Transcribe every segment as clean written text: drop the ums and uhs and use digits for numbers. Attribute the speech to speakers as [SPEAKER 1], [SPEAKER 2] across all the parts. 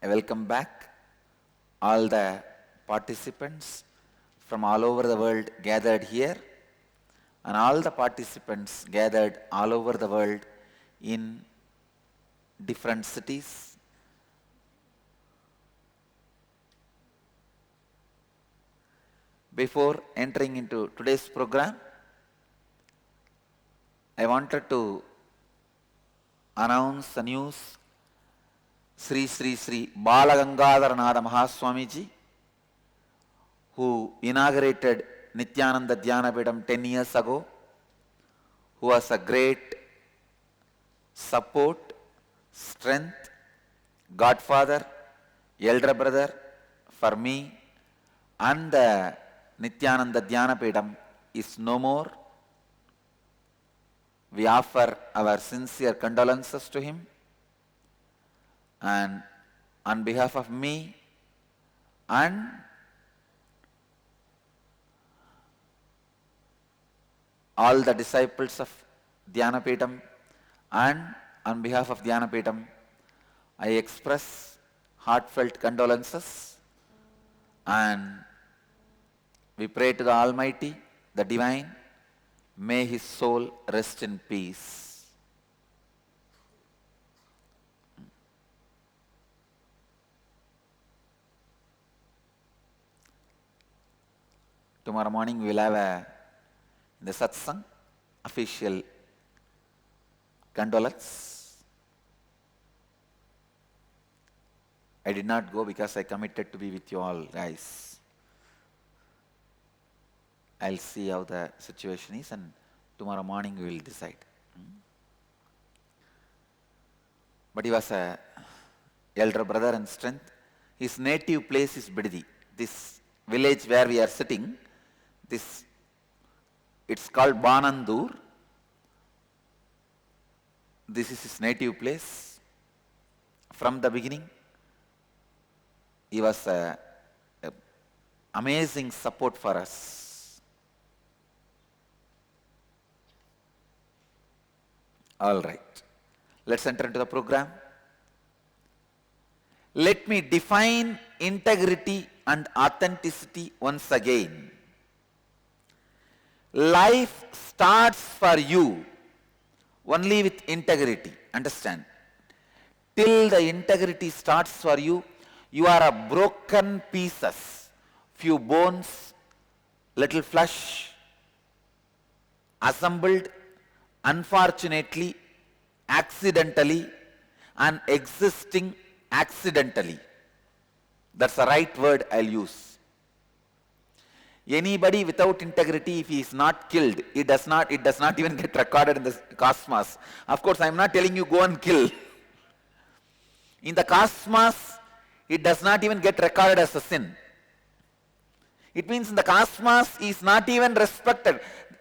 [SPEAKER 1] I welcome back all the participants from all over the world gathered here and all the participants gathered all over the world in different cities. Before entering into today's program, I wanted to announce the news. Sri Sri Sri Balagangadharanatha Mahaswamiji, who inaugurated Nithyananda Dhyanapidam 10 years ago, who was a great support, strength, godfather, elder brother for me, and the Nithyananda Dhyanapidam is no more. We offer our sincere condolences to him, and on behalf of me and all the disciples of Dhyanapidam and on behalf of Dhyanapidam, I express heartfelt condolences, and we pray to the Almighty, the Divine, may his soul rest in peace. Tomorrow morning we will have the satsang, official condolence. I did not go because I committed to be with you all guys. I'll see how the situation is, and tomorrow morning we will decide. But he was a elder brother and strength. His native place is Bididi. This village where we are sitting, it's called Banandur. This is his native place. From the beginning, he was a amazing support for us. All right, let's enter into the program. Let me define integrity and authenticity once again. Life starts for you only with integrity. Understand? Till the integrity starts for you, you are a broken pieces, few bones, little flesh, assembled unfortunately, accidentally, and existing accidentally. That's the right word I'll use. Anybody without integrity, if he is not killed, it does not even get recorded in the cosmos. Of course, I am not telling you go and kill. In the cosmos, it does not even get recorded as a sin. It means in the cosmos is not even respected.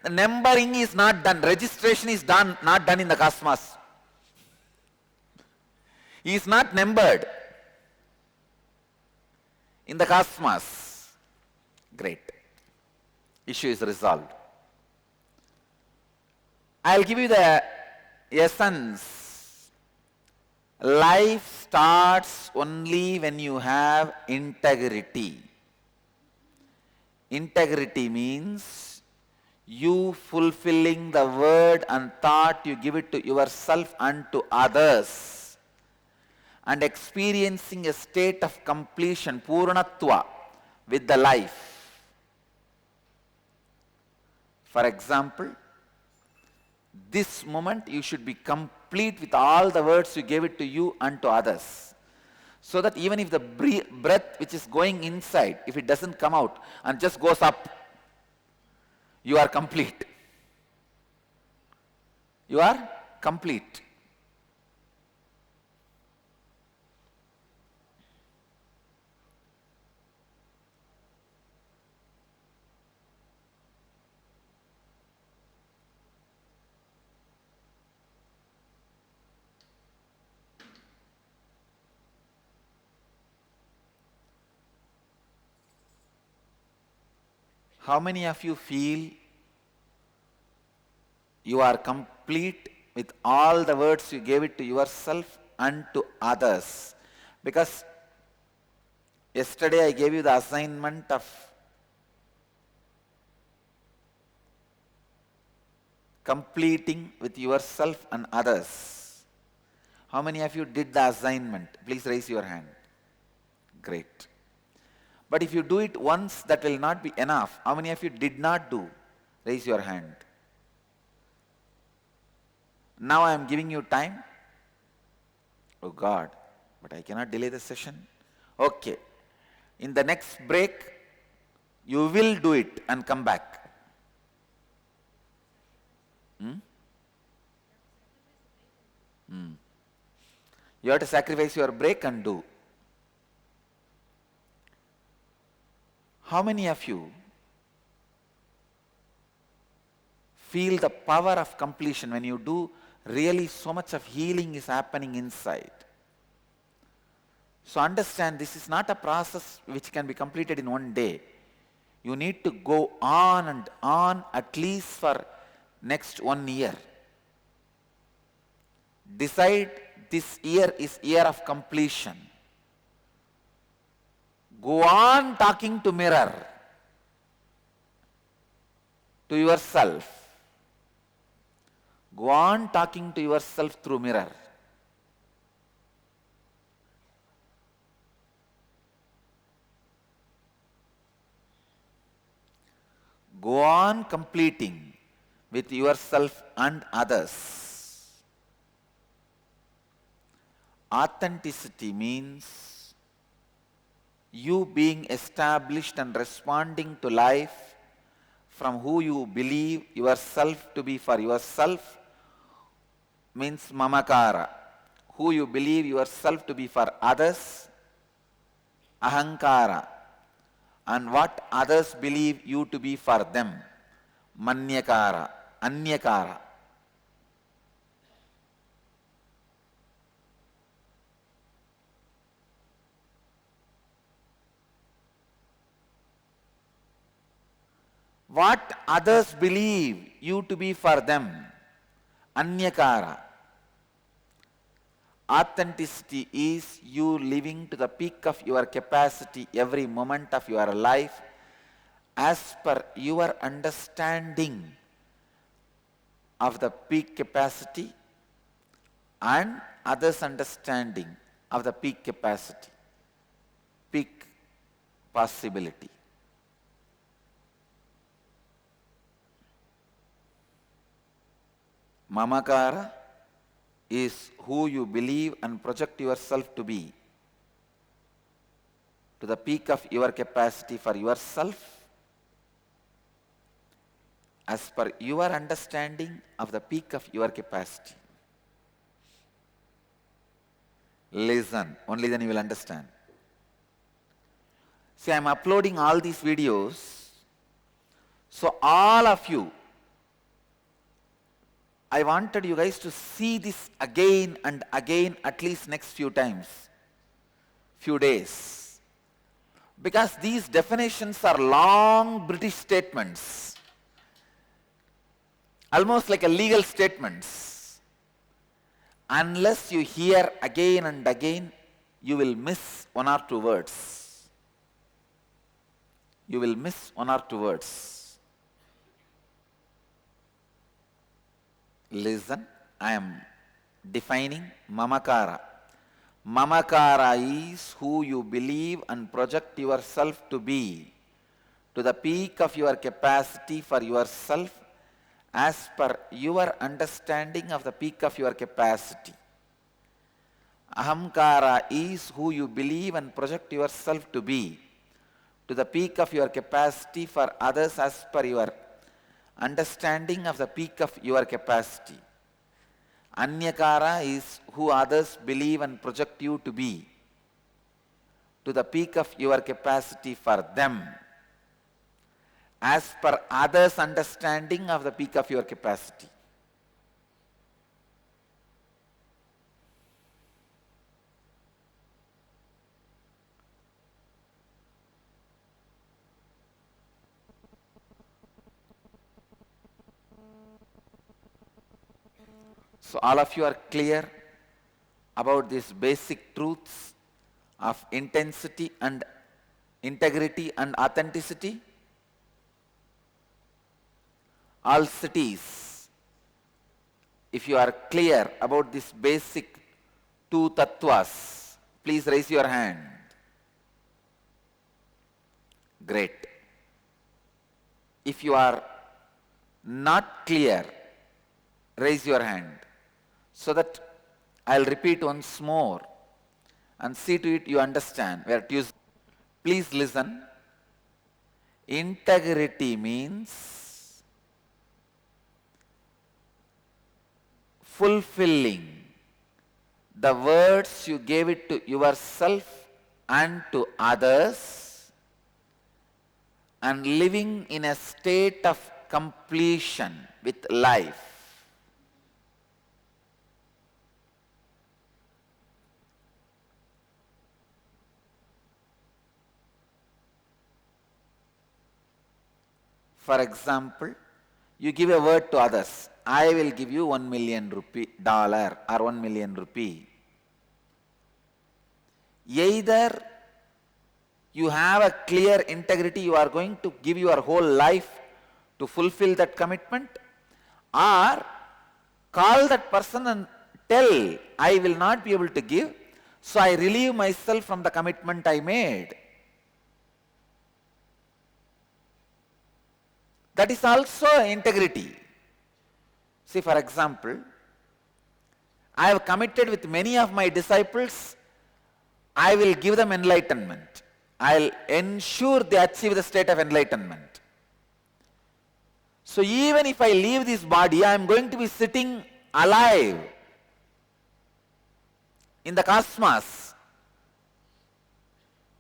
[SPEAKER 1] Numbering is not done. Registration is not done in the cosmos. He is not numbered in the cosmos. Great. Issue is resolved. I'll give you the essence. Life starts only when you have integrity. Integrity means you fulfilling the word and thought you give it to yourself and to others, and experiencing a state of completion, purnatva, with the life. For example, this moment you should be complete with all the words you gave it to you and to others, so that even if the breath which is going inside, if it doesn't come out and just goes up, you are complete. You are complete. How many of you feel you are complete with all the words you gave it to yourself and to others? Because Yesterday I gave you the assignment of completing with yourself and others. How many of you did the assignment? Please raise your hand. Great. But if you do it once, that will not be enough. How many of you did not do? Raise your hand. Now I am giving you time. Oh God, but I cannot delay the session. Okay. In the next break, you will do it and come back. You have to sacrifice your break and do. How many of you feel the power of completion when you do? Really, so much of healing is happening inside. So understand, this is not a process which can be completed in one day. You need to go on and on at least for next 1 year. Decide this year is year of completion. Go on talking to mirror, to yourself. Go on talking to yourself through mirror. Go on completing with yourself and others. Authenticity means you being established and responding to life from who you believe yourself to be for yourself, means mamakara. Who you believe yourself to be for others, ahankara. And what others believe you to be for them, manyakara, anyakara. What others believe you to be for them, anyakara. Authenticity is you living to the peak of your capacity every moment of your life as per your understanding of the peak capacity and others' understanding of the peak capacity, peak possibility. Mamakara is who you believe and project yourself to be to the peak of your capacity for yourself as per your understanding of the peak of your capacity. Listen, only then you will understand. See, I am uploading all these videos, so all of you, I wanted you guys to see this again and again at least next few times, few days. Because these definitions are long British statements, almost like a legal statements. Unless you hear again and again, you will miss 1 or 2 words. You will miss 1 or 2 words. Listen, I am defining mamakara. Mamakara is who you believe and project yourself to be to the peak of your capacity for yourself as per your understanding of the peak of your capacity. Ahamkara is who you believe and project yourself to be to the peak of your capacity for others as per your understanding of the peak of your capacity. Anyakara is who others believe and project you to be to the peak of your capacity for them as per others' understanding of the peak of your capacity. So all of you are clear about these basic truths of intensity and integrity and authenticity. All cities, if you are clear about this basic two tattvas, please raise your hand. Great. If you are not clear, raise your hand so that I'll repeat once more and see to it you understand. Please listen. Integrity means fulfilling the words you gave it to yourself and to others, and living in a state of completion with life. For example, you give a word to others. I will give you $1 million or $1 million rupee. Either you have a clear integrity, you are going to give your whole life to fulfill that commitment, or call that person and tell, I will not be able to give, so I relieve myself from the commitment I made. That is also integrity. See, for example, I have committed with many of my disciples, I will give them enlightenment. I'll ensure they achieve the state of enlightenment. So even if I leave this body, I am going to be sitting alive in the cosmos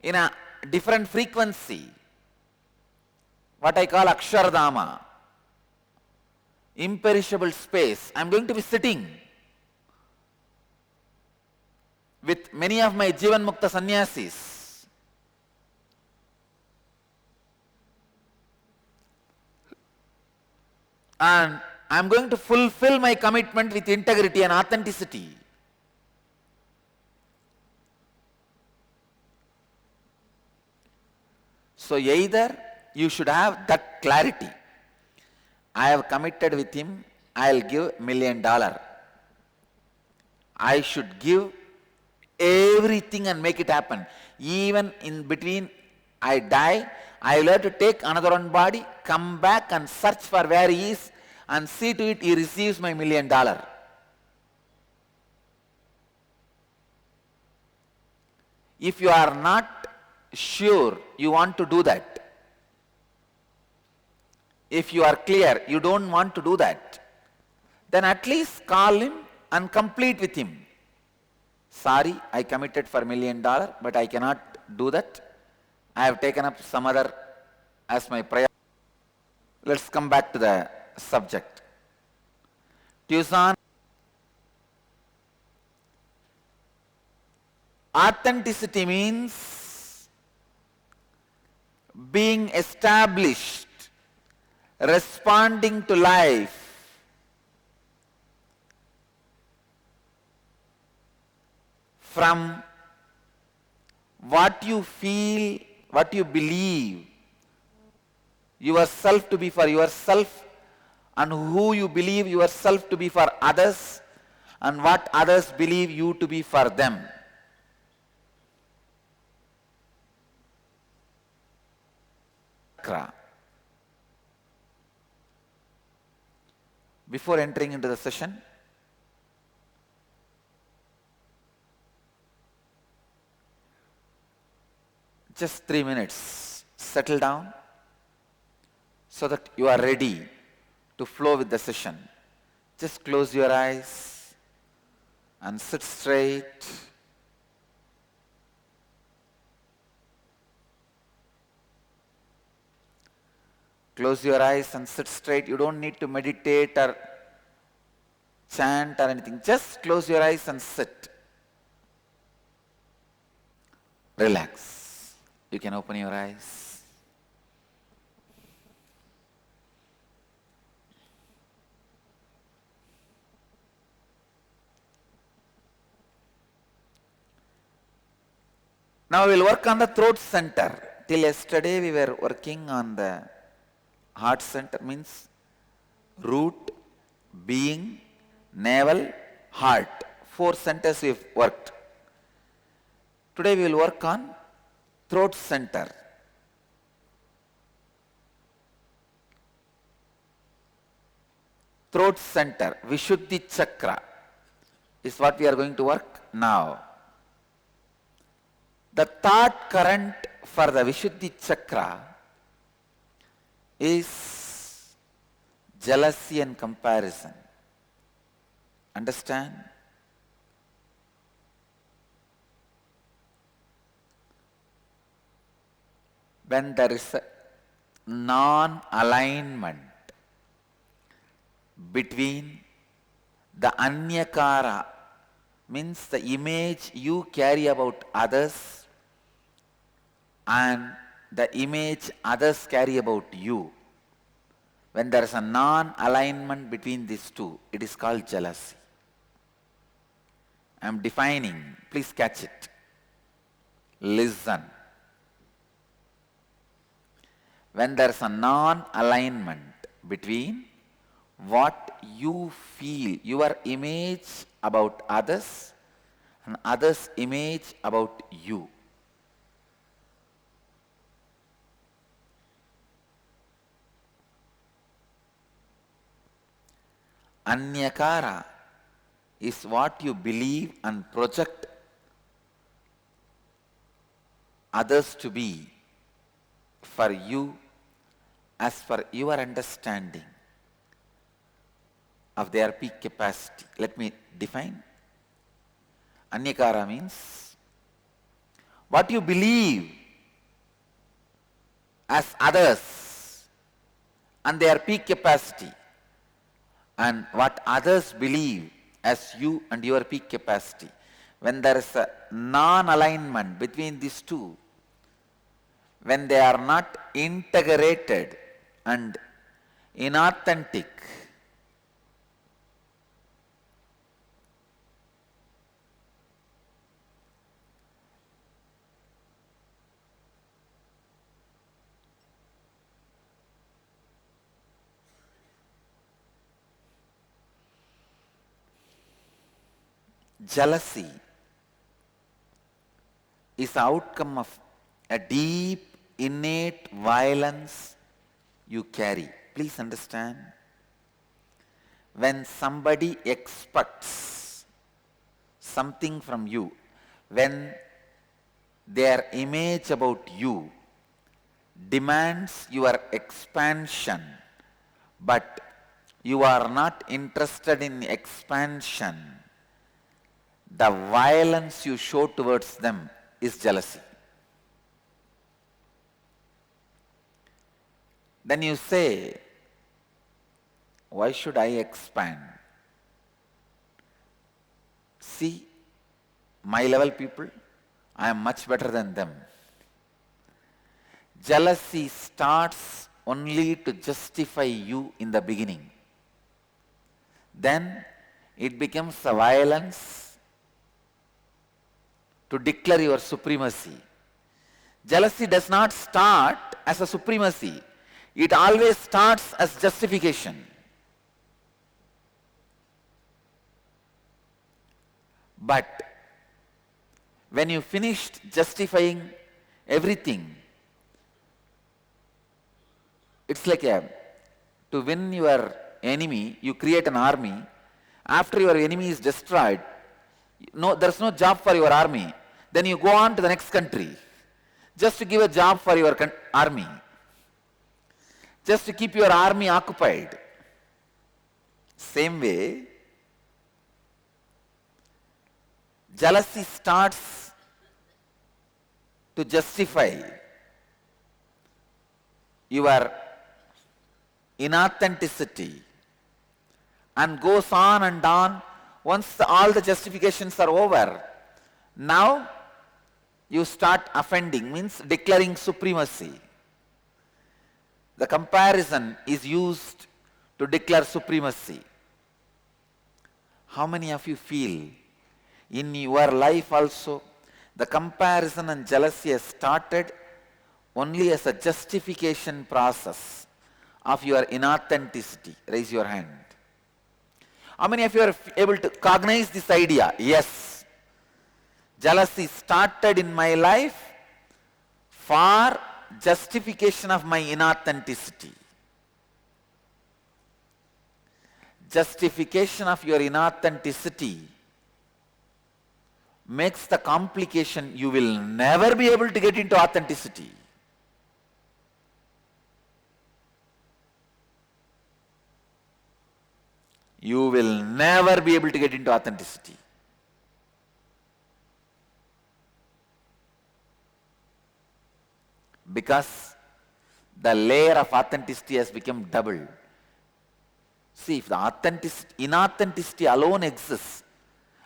[SPEAKER 1] in a different frequency, what I call Akshardhama, imperishable space. I am going to be sitting with many of my Jivan Mukta sannyasis. And I am going to fulfill my commitment with integrity and authenticity. So either you should have that clarity. I have committed with him, I will give $1 million. I should give everything and make it happen. Even in between I die, I will have to take another one body, come back and search for where he is and see to it he receives my $1 million. If you are not sure you want to do that, if you are clear you don't want to do that, then at least call him and complete with him. Sorry, I committed for $1 million, but I cannot do that. I have taken up some other as my prayer. Let's come back to the subject. Tucson. Authenticity means being established, responding to life from what you feel, what you believe yourself to be for yourself, and who you believe yourself to be for others, and what others believe you to be for them. Chakra. Before entering into the session, just 3 minutes, settle down so that you are ready to flow with the session. Just close your eyes and sit straight. Close your eyes and sit straight. You don't need to meditate or chant or anything. Just close your eyes and sit. Relax. You can open your eyes. Now we will work on the throat center. till yesterday we were working on the heart center, means root, being, navel, heart. 4 centers we've worked. Today we will work on throat center. Throat center, Vishuddhi Chakra is what we are going to work now. The thought current for the Vishuddhi Chakra is jealousy and comparison. Understand? When there is a non-alignment between the anyakara, means the image you carry about others, and the image others carry about you. When there is a non-alignment between these two, it is called jealousy. I am defining, please catch it. Listen. When there is a non-alignment between what you feel, your image about others, and others' image about you. Anyakara is what you believe and project others to be for you as per your understanding of their peak capacity. Let me define. Anyakara means what you believe as others and their peak capacity, and what others believe as you and your peak capacity. When there is a non-alignment between these two, when they are not integrated and inauthentic, jealousy is the outcome of a deep, innate violence you carry. Please understand. When somebody expects something from you, when their image about you demands your expansion, but you are not interested in expansion, the violence you show towards them is jealousy. Then you say, why should I expand? See, my level people, I am much better than them. Jealousy starts only to justify you in the beginning. Then it becomes a violence to declare your supremacy. Jealousy does not start as a supremacy. It always starts as justification. But when you finished justifying everything, it's like to win your enemy, you create an army. After your enemy is destroyed, no, there's no job for your army. Then you go on to the next country just to give a job for your army, just to keep your army occupied. Same way, jealousy starts to justify your inauthenticity and goes on and on. Once all the justifications are over, now you start offending, means declaring supremacy. The comparison is used to declare supremacy. How many of you feel in your life also the comparison and jealousy has started only as a justification process of your inauthenticity. Raise your hand. How many of you are able to cognize this idea? Yes. Jealousy started in my life for justification of my inauthenticity. Justification of your inauthenticity makes the complication you will never be able to get into authenticity. You will never be able to get into authenticity. Because the layer of authenticity has become double. See, if the inauthenticity alone exists,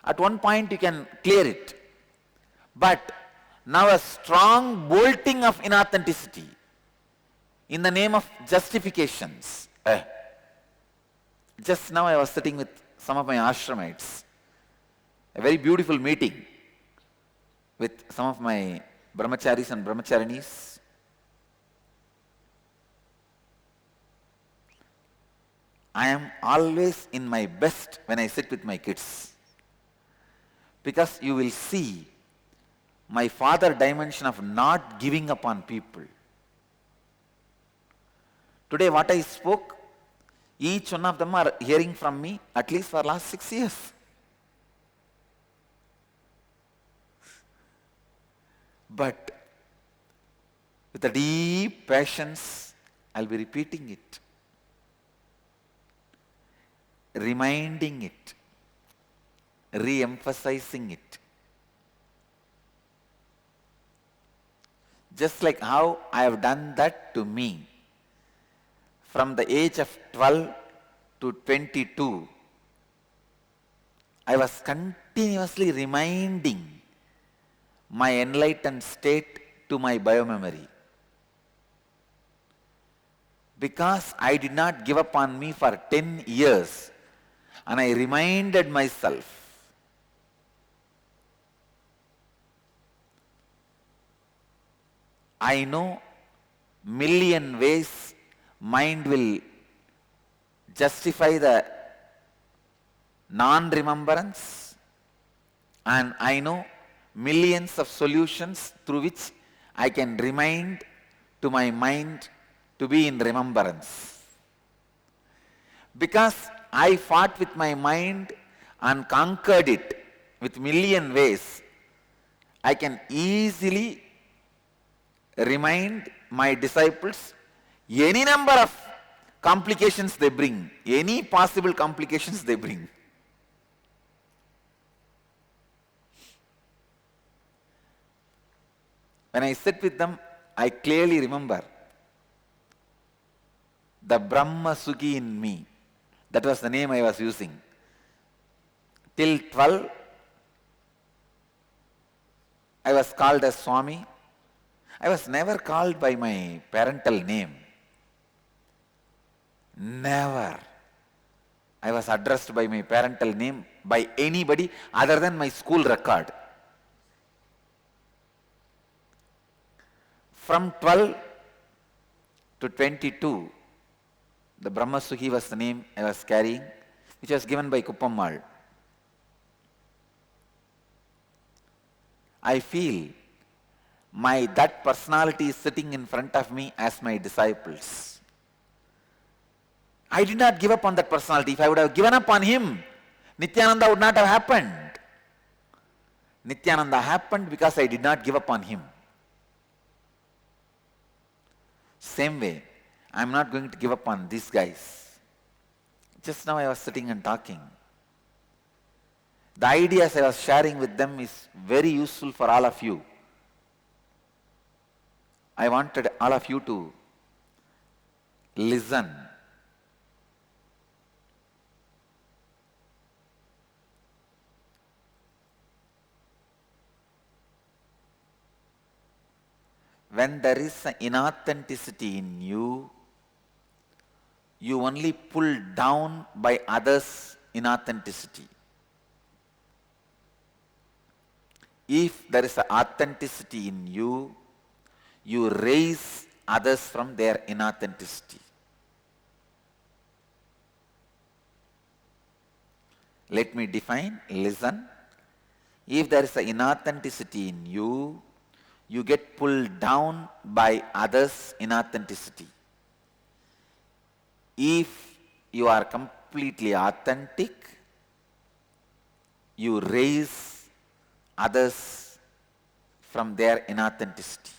[SPEAKER 1] at one point you can clear it. But now a strong bolting of inauthenticity in the name of justifications. Just now I was sitting with some of my ashramites. A very beautiful meeting with some of my brahmacharis and brahmacharinis. I am always in my best when I sit with my kids. Because you will see my father dimension of not giving up on people. Today what I spoke, each one of them are hearing from me at least for last 6 years. But with a deep patience, I'll be repeating it, reminding it, re-emphasizing it. Just like how I have done that to me. From the age of 12 to 22, I was continuously reminding my enlightened state to my biomemory. Because I did not give up on me for 10 years, and I reminded myself, I know million ways mind will justify the non-remembrance, and I know millions of solutions through which I can remind to my mind to be in remembrance. Because I fought with my mind and conquered it with million ways, I can easily remind my disciples any number of complications they bring, any possible complications they bring. When I sit with them, I clearly remember the Brahma Sukhi in me. That was the name I was using. Till 12, I was called as Swami. I was never called by my parental name. Never. I was addressed by my parental name by anybody other than my school record. From 12 to 22, the Brahma Sukhi was the name I was carrying, which was given by Kuppammal. I feel that personality is sitting in front of me as my disciples. I did not give up on that personality. If I would have given up on him, Nithyananda would not have happened. Nithyananda happened because I did not give up on him. Same way, I am not going to give up on these guys. Just now I was sitting and talking. The ideas I was sharing with them is very useful for all of you. I wanted all of you to listen. When there is an inauthenticity in you, you only pull down by others' inauthenticity. If there is an authenticity in you, you raise others from their inauthenticity. Let me define, listen. If there is an inauthenticity in you, you get pulled down by others' inauthenticity. If you are completely authentic, you raise others from their inauthenticity.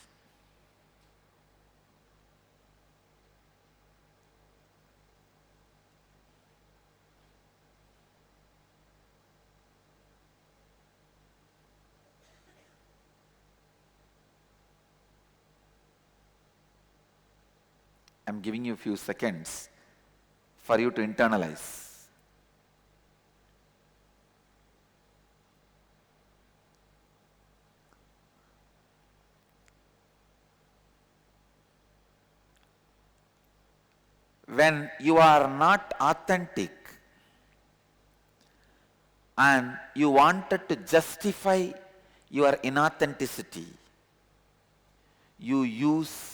[SPEAKER 1] I'm giving you a few seconds for you to internalize. When you are not authentic and you wanted to justify your inauthenticity, you use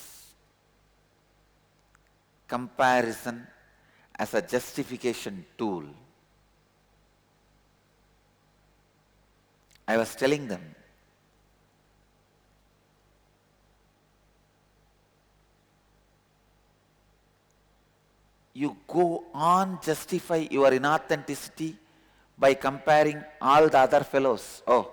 [SPEAKER 1] comparison as a justification tool. I was telling them, you go on justify your inauthenticity by comparing all the other fellows. Oh,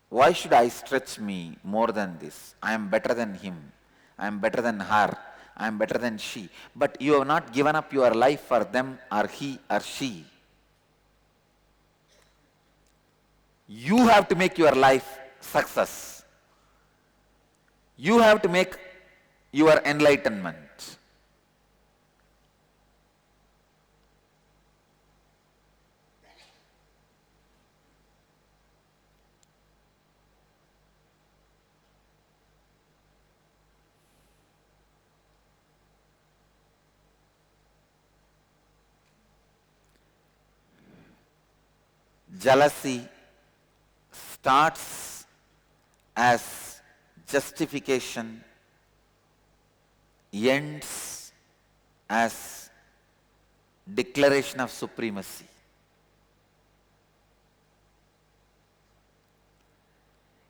[SPEAKER 1] why should I stretch me more than this? I am better than him. I am better than her. I am better than she. But you have not given up your life for them or he or she. You have to make your life success. You have to make your enlightenment. Jealousy starts as justification, ends as declaration of supremacy.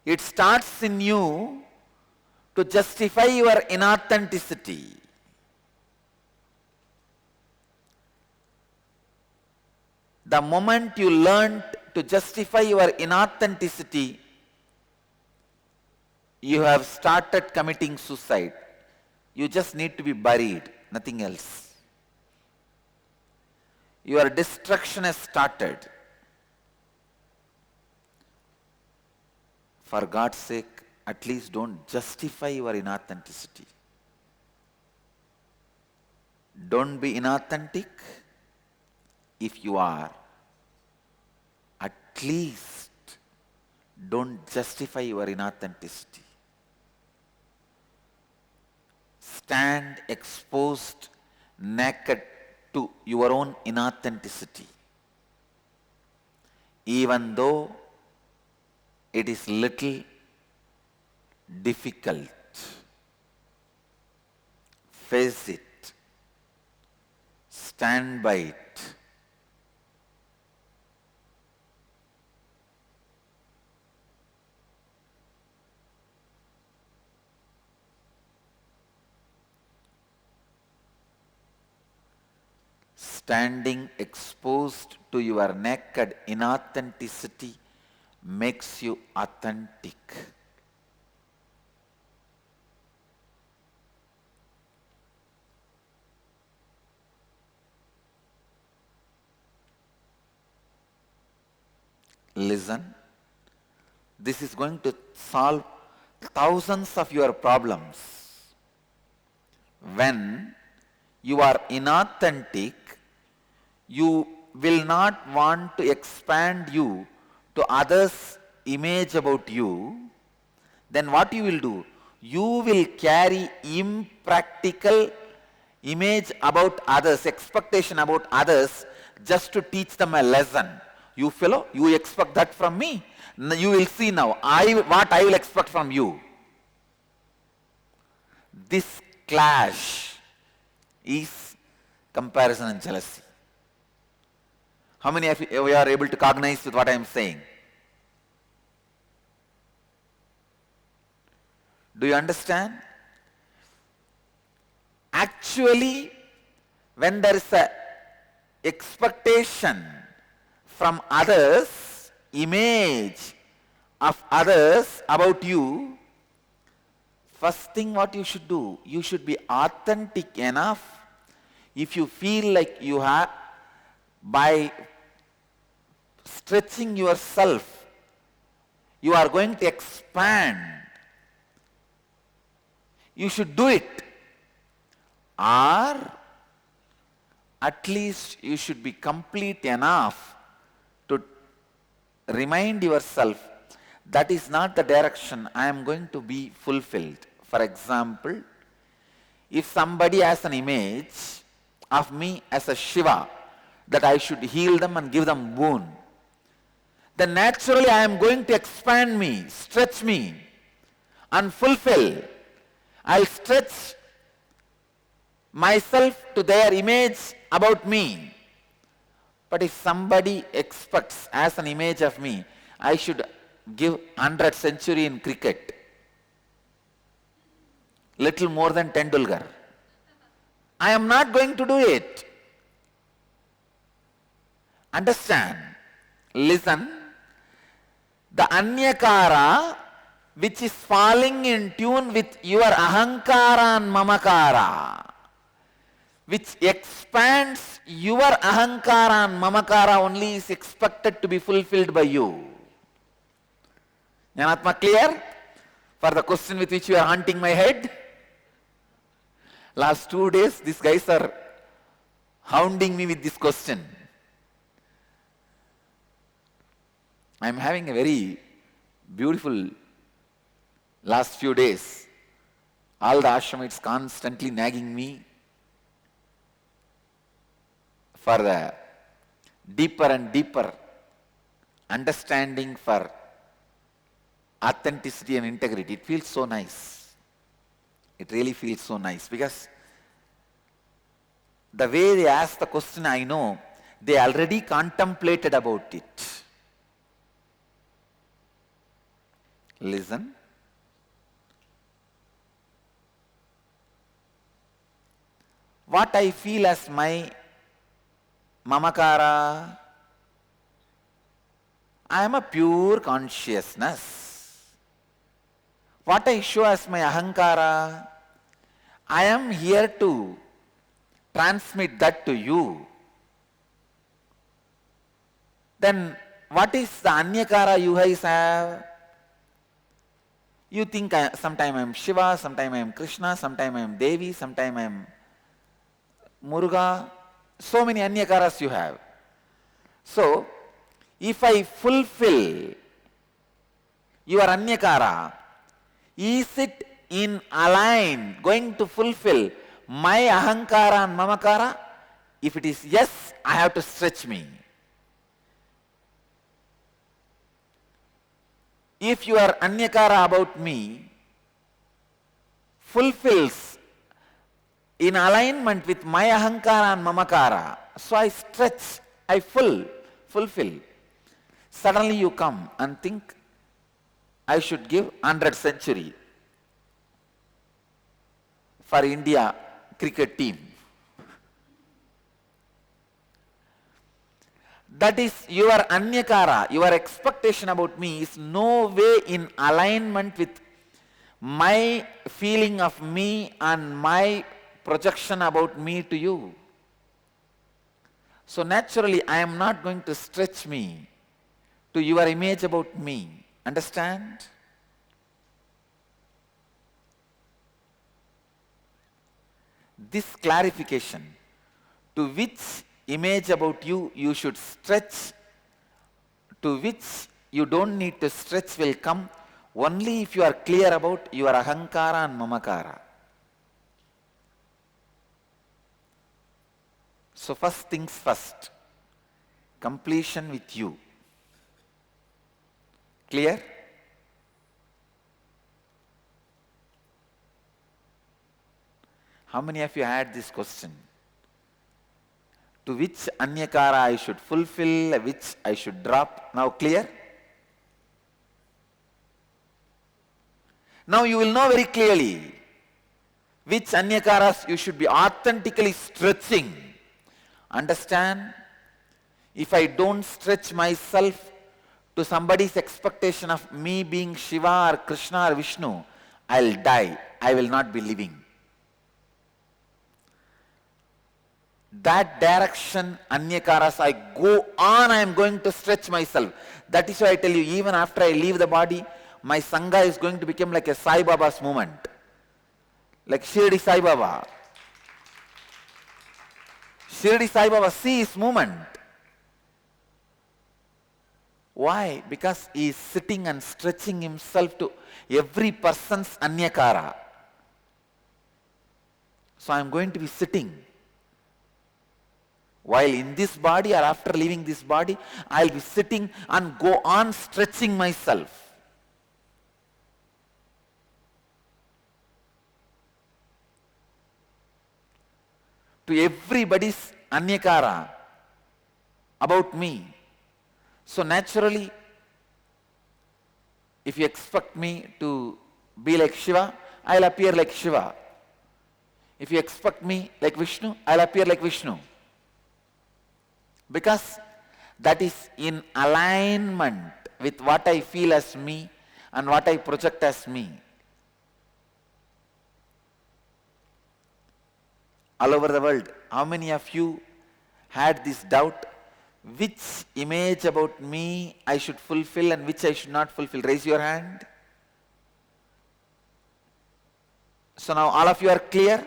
[SPEAKER 1] It starts in you to justify your inauthenticity. The moment you learned to justify your inauthenticity, you have started committing suicide. You just need to be buried, nothing else. Your destruction has started. For God's sake, at least don't justify your inauthenticity. Don't be inauthentic. If you are, at least don't justify your inauthenticity. Stand exposed, naked to your own inauthenticity. Even though it is little difficult, face it, stand by it. Standing exposed to your naked inauthenticity makes you authentic. Listen, this is going to solve thousands of your problems. When you are inauthentic, you will not want to expand you to others' image about you. Then what you will do? You will carry impractical image about others, expectation about others, just to teach them a lesson. You fellow, you expect that from me. You will see now what I will expect from you. This clash is comparison and jealousy. How many of you are able to cognize with what I am saying? Do you understand? Actually, when there is a expectation from others, image of others about you, first thing what you should do, you should be authentic enough. If you feel like you have, by stretching yourself, you are going to expand, you should do it. Or at least you should be complete enough to remind yourself that is not the direction I am going to be fulfilled. For example, if somebody has an image of me as a Shiva, that I should heal them and give them boon, then naturally I am going to expand me, stretch me, and fulfill. I'll stretch myself to their image about me. But if somebody expects as an image of me, I should give 100th century in cricket, little more than Tendulkar, I am not going to do it. Understand? Listen. The anyakara which is falling in tune with your ahankara and mamakara, which expands your ahankara and mamakara, only is expected to be fulfilled by you. Jnanatma clear? For the question with which you are hunting my head? Last 2 days, these guys are hounding me with this question. I am having a very beautiful last few days. All the ashramites constantly nagging me for the deeper and deeper understanding for authenticity and integrity. It feels so nice. It really feels so nice, because the way they ask the question, I know they already contemplated about it. Listen. What I feel as my mamakara, I am a pure consciousness. What I show as my ahankara, I am here to transmit that to you. Then what is the anyakara you guys have? You think sometime I am Shiva, sometime I am Krishna, sometime I am Devi, sometime I am Muruga. So many anyakaras you have. So, if I fulfill your anyakara, is it in align, going to fulfill my ahankara and mamakara? If it is yes, I have to stretch me. If your anyakara about me fulfills in alignment with my ahankara and mamakara, so I stretch, I fulfill. Suddenly you come and think, I should give 100th century for India cricket team. That is your anyakara, your expectation about me is no way in alignment with my feeling of me and my projection about me to you. So naturally, I am not going to stretch me to your image about me. Understand? This clarification, to which image about you you should stretch, to which you don't need to stretch, will come only if you are clear about your ahankara and mamakara. So first things first, completion with you. Clear? How many of you had this question? To which anyakara I should fulfill, which I should drop? Now clear? Now you will know very clearly which anyakaras you should be authentically stretching. Understand? If I don't stretch myself to somebody's expectation of me being Shiva or Krishna or Vishnu, I'll die. I will not be living. That direction, anyakaras, I go on, I am going to stretch myself. That is why I tell you, even after I leave the body, my Sangha is going to become like a Sai Baba's movement. Like Shirdi Sai Baba. Shirdi Sai Baba, see his movement. Why? Because he is sitting and stretching himself to every person's anyakara. So I am going to be sitting. While in this body or after leaving this body, I will be sitting and go on stretching myself. To everybody's anyakara about me. So naturally, if you expect me to be like Shiva, I'll appear like Shiva. If you expect me like Vishnu, I'll appear like Vishnu. Because that is in alignment with what I feel as me and what I project as me. All over the world, how many of you had this doubt? Which image about me I should fulfill and which I should not fulfill? Raise your hand. So now all of you are clear?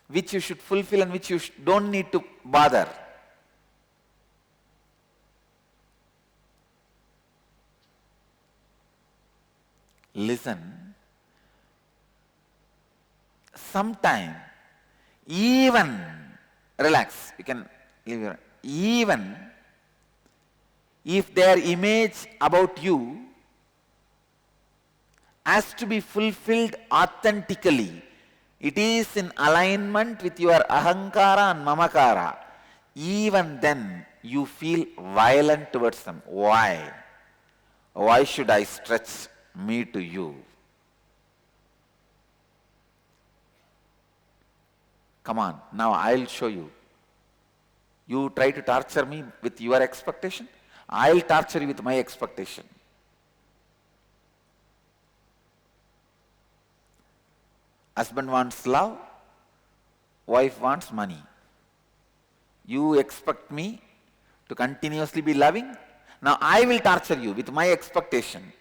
[SPEAKER 1] Which you should fulfill and which you don't need to bother. Listen. Sometime, even, relax, you can leave your, even if their image about you has to be fulfilled authentically, it is in alignment with your ahankara and mamakara, even then you feel violent towards them. Why? Why should I stretch me to you? Come on, now I'll show you. You try to torture me with your expectation, I'll torture you with my expectation. Husband wants love, wife wants money. You expect me to continuously be loving, now I will torture you with my expectation.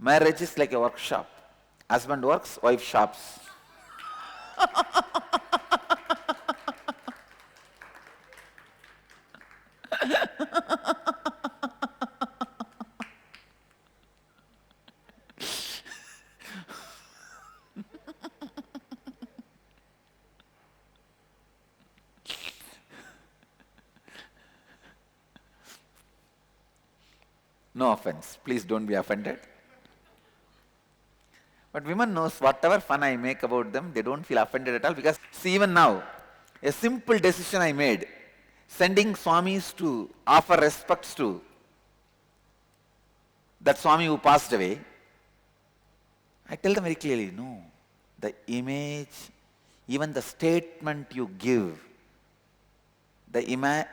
[SPEAKER 1] Marriage is like a workshop. Husband works, wife shops. No offense, please don't be offended. But women knows whatever fun I make about them, they don't feel offended at all, because see, even now, a simple decision I made, sending Swamis to offer respects to that Swami who passed away, I tell them very clearly, no, the image, even the statement you give, the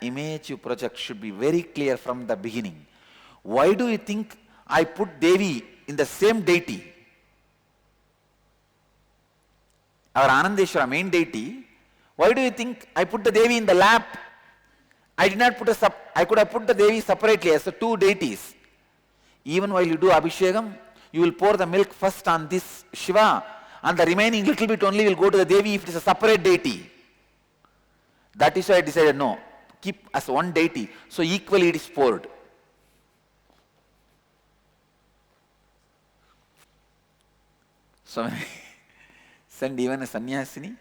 [SPEAKER 1] image you project should be very clear from the beginning. Why do you think I put Devi in the same deity? Our Anandeshwara, main deity, why do you think I put the Devi in the lap? I did not put I could have put the Devi separately as the two deities. Even while you do Abhishekam, you will pour the milk first on this Shiva, and the remaining little bit only will go to the Devi if it is a separate deity. That is why I decided, no, keep as one deity, so equally it is poured. So when I send even a sannyasini,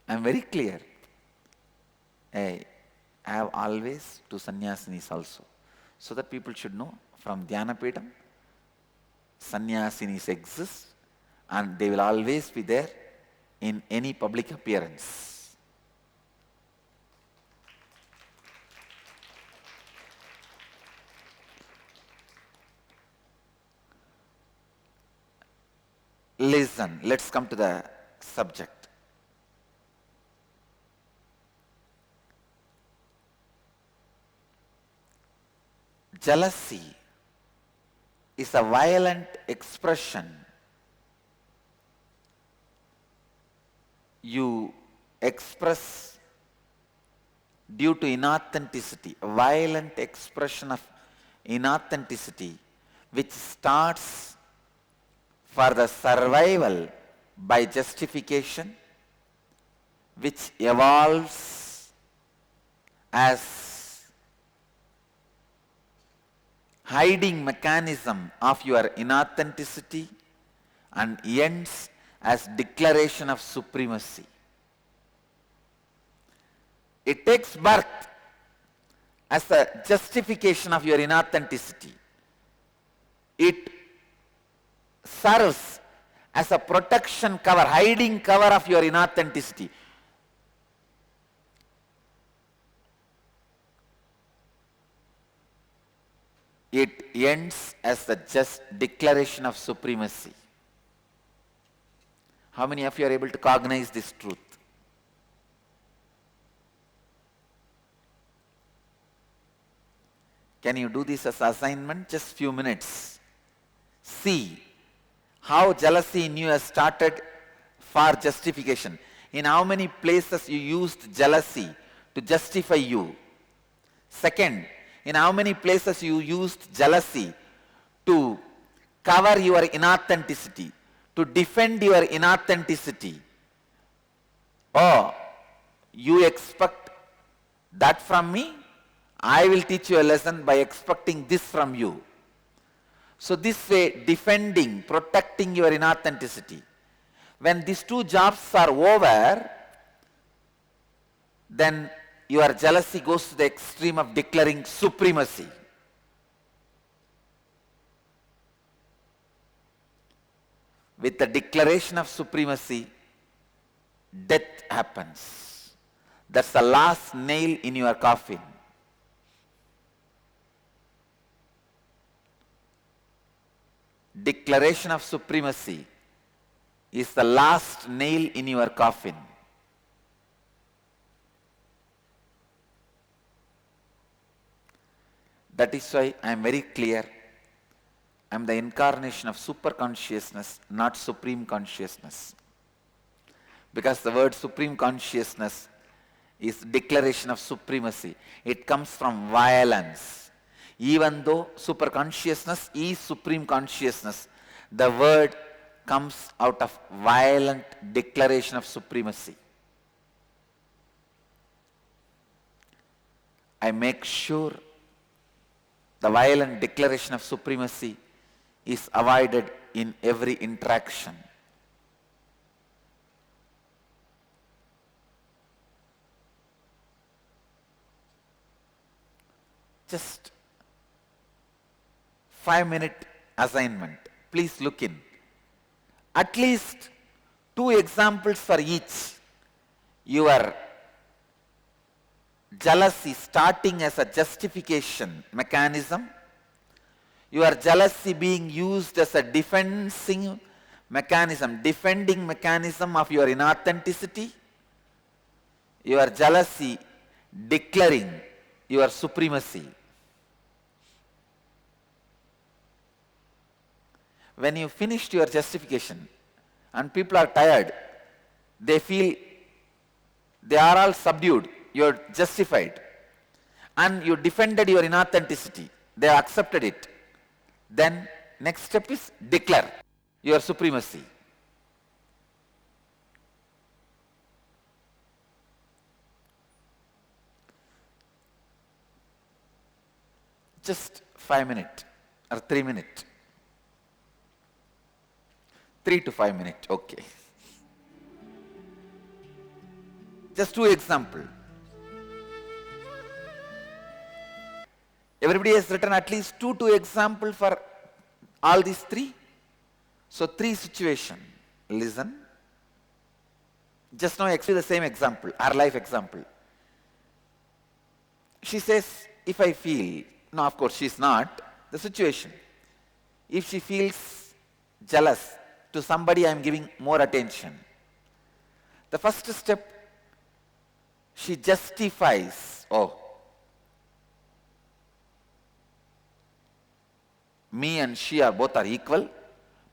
[SPEAKER 1] I am very clear. I have always two sannyasinis also, so that people should know from Dhyanapetham, sannyasinis exist and they will always be there in any public appearance. Listen, let's come to the subject. Jealousy is a violent expression you express due to inauthenticity, a violent expression of inauthenticity which starts for the survival by justification, which evolves as hiding mechanism of your inauthenticity and ends as declaration of supremacy. It takes birth as a justification of your inauthenticity. It serves as a protection cover, hiding cover of your inauthenticity. It ends as the just declaration of supremacy. How many of you are able to cognize this truth? Can you do this as assignment? Just few minutes. See how jealousy in you has started for justification. In how many places you used jealousy to justify you. Second, in how many places you used jealousy to cover your inauthenticity, to defend your inauthenticity. Oh, you expect that from me? I will teach you a lesson by expecting this from you. So this way, defending, protecting your inauthenticity. When these two jobs are over, then your jealousy goes to the extreme of declaring supremacy. With the declaration of supremacy, death happens. That's the last nail in your coffin. Declaration of supremacy is the last nail in your coffin. That is why I am very clear. I am the incarnation of super consciousness, not supreme consciousness. Because the word supreme consciousness is declaration of supremacy. It comes from violence. Even though super consciousness is supreme consciousness, the word comes out of violent declaration of supremacy. I make sure the violent declaration of supremacy is avoided in every interaction. Just 5-minute assignment. Please look in. At least 2 examples for each. Your jealousy starting as a justification mechanism, your jealousy being used as a defending mechanism of your inauthenticity, your jealousy declaring your supremacy. When you finished your justification and people are tired, they feel they are all subdued, you are justified, and you defended your inauthenticity, they accepted it. Then next step is declare your supremacy. Just 5 minutes or 3 minutes. 3 to 5 minutes, okay. Just 2 examples. Everybody has written at least 2 examples for all these 3. So 3 situations. Listen. Just now, actually the same example, our life example. She says, if I feel, no, of course she's not, the situation. If she feels jealous to somebody I'm giving more attention, the first step, she justifies, oh, me and she are both are equal,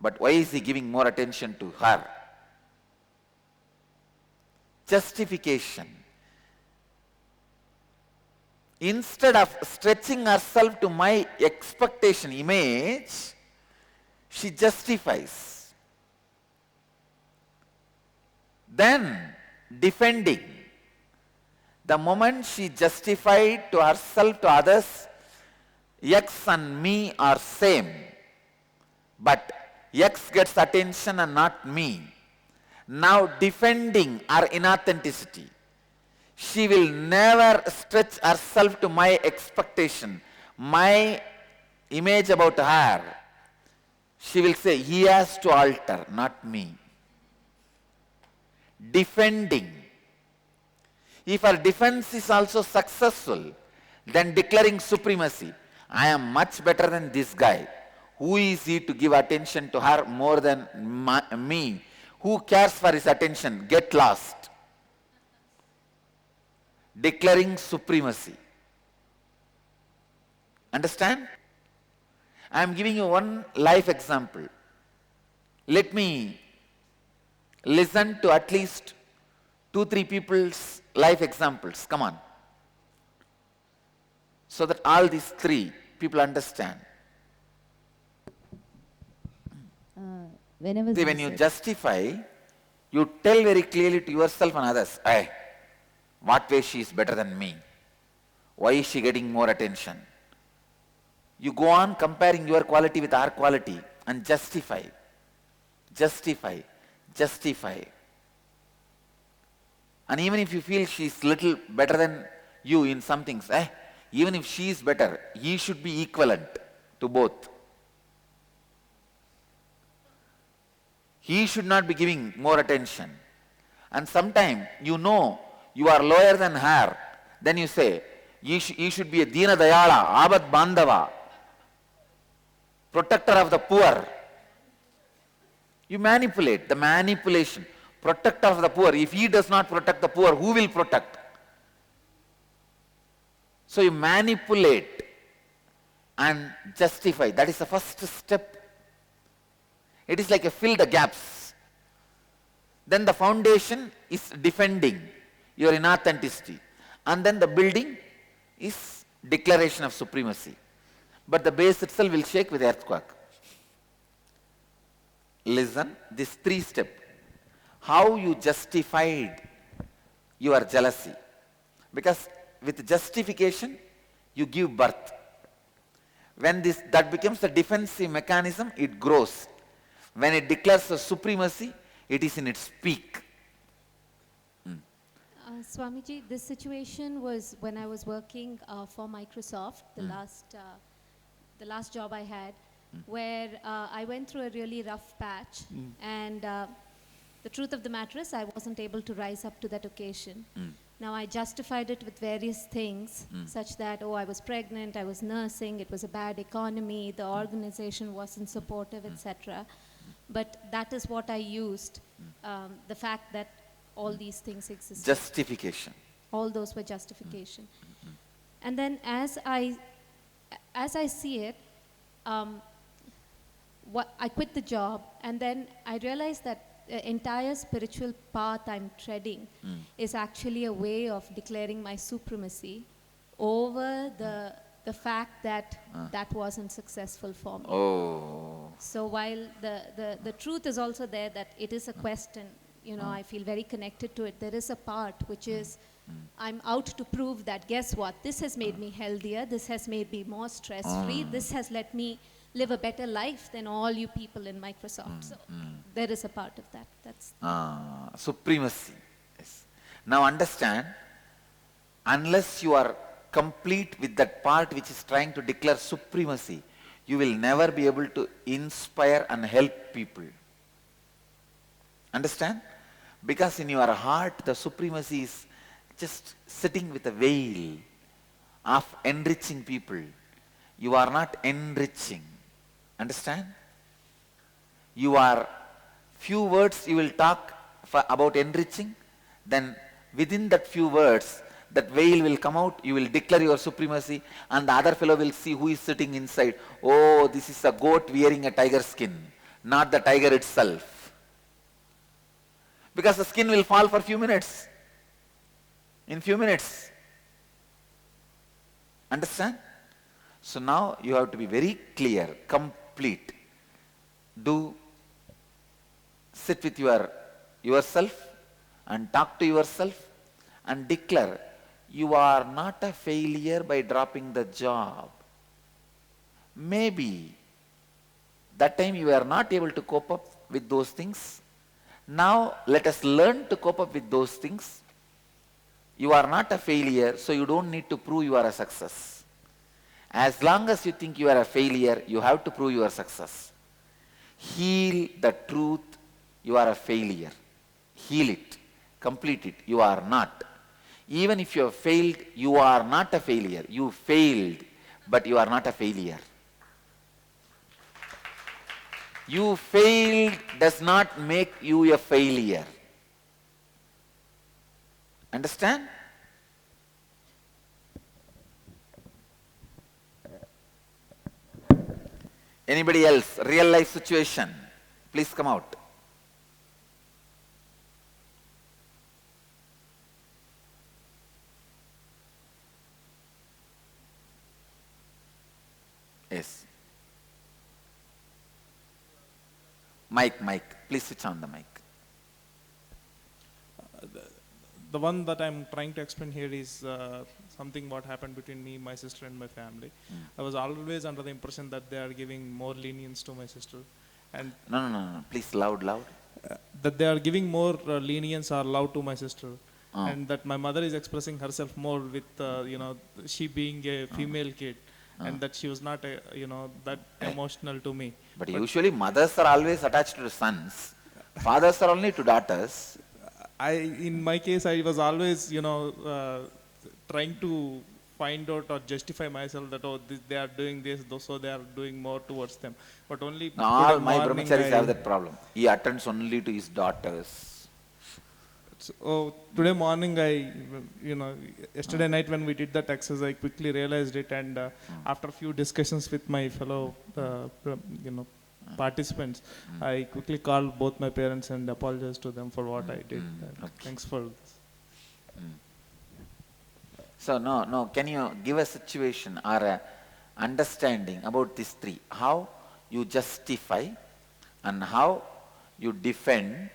[SPEAKER 1] but why is he giving more attention to her? Justification. Instead of stretching herself to my expectation image, she justifies. Then defending. The moment she justified to herself, to others, X and me are same, but X gets attention and not me. Now defending her inauthenticity. She will never stretch herself to my expectation, my image about her. She will say, he has to alter, not me. Defending. If her defense is also successful, then declaring supremacy. I am much better than this guy. Who is he to give attention to her more than me? Who cares for his attention? Get lost. Declaring supremacy. Understand? I am giving you one life example. Let me listen to at least 2-3 people's life examples. Come on. So that all these 3 people understand. See, when you justify, you tell very clearly to yourself and others, hey, what way she is better than me? Why is she getting more attention? You go on comparing your quality with our quality and justify. Justify. Justify. And even if you feel she is little better than you in some things, even if she is better, he should be equivalent to both. He should not be giving more attention. And sometimes you know you are lower than her, then you say, you should be a Dina Dayala, Abad Bandava, protector of the poor. You manipulate, the manipulation. Protector of the poor. If he does not protect the poor, who will protect? So you manipulate and justify. That is the first step. It is like a fill the gaps. Then the foundation is defending your inauthenticity. And then the building is declaration of supremacy. But the base itself will shake with earthquake. Listen, this 3 steps. How you justified your jealousy. Because with justification, you give birth. When that becomes a defensive mechanism, it grows. When it declares a supremacy, it is in its peak.
[SPEAKER 2] Swamiji, this situation was when I was working for Microsoft, the last job I had, where I went through a really rough patch, and the truth of the matter is I wasn't able to rise up to that occasion. Now I justified it with various things, such that, I was pregnant, I was nursing, it was a bad economy, the organization wasn't supportive, etc. But that is what I used, the fact that all these things existed.
[SPEAKER 1] Justification.
[SPEAKER 2] All those were justification. And then as I see it, I quit the job, and then I realized that the entire spiritual path I'm treading is actually a way of declaring my supremacy over the fact that that wasn't successful for me. So while the truth is also there that it is a question, I feel very connected to it. There is a part which is I'm out to prove that, guess what, this has made me healthier, this has made me more stress-free, this has let me live a better life than all you people in Microsoft. So there is a part of that. That's
[SPEAKER 1] supremacy. Yes. Now understand, unless you are complete with that part which is trying to declare supremacy, you will never be able to inspire and help people. Understand? Because in your heart, the supremacy is just sitting with a veil of enriching people. You are not enriching. Understand? You are, few words you will talk about enriching, then within that few words, that veil will come out, you will declare your supremacy, and the other fellow will see who is sitting inside. Oh, this is a goat wearing a tiger skin, not the tiger itself. Because the skin will fall for few minutes. In few minutes. Understand? So now you have to be very clear, complete. Do sit with yourself and talk to yourself and declare, you are not a failure by dropping the job. Maybe that time you are not able to cope up with those things. Now let us learn to cope up with those things. You are not a failure, so you don't need to prove you are a success. As long as you think you are a failure, you have to prove you are success. Heal the truth, you are a failure. Heal it, complete it, you are not. Even if you have failed, you are not a failure. You failed, but you are not a failure. You failed does not make you a failure. Understand? Anybody else? Real life situation. Please come out. Yes. Mic. Please switch on the mic.
[SPEAKER 3] The one that I'm trying to explain here is something what happened between me, my sister and my family. I was always under the impression that they are giving more lenience to my sister. And
[SPEAKER 1] No. Please loud.
[SPEAKER 3] that they are giving more lenience or love to my sister. And that my mother is expressing herself more with, she being a female kid. And that she was not, that emotional to me.
[SPEAKER 1] But usually mothers are always attached to sons. Fathers are only to daughters.
[SPEAKER 3] In my case, I was always, trying to find out or justify myself that, they are doing this, so they are doing more towards them. But only
[SPEAKER 1] Now, all
[SPEAKER 3] today
[SPEAKER 1] my
[SPEAKER 3] morning
[SPEAKER 1] brahmacharis have that problem. He attends only to his daughters.
[SPEAKER 3] Today morning, yesterday night when we did that exercise, I quickly realized it, and after a few discussions with my fellow, participants, I quickly called both my parents and apologized to them for what I did.
[SPEAKER 1] Okay.
[SPEAKER 3] Thanks for this.
[SPEAKER 1] So, no, can you give a situation or a understanding about these three? How you justify and how you defend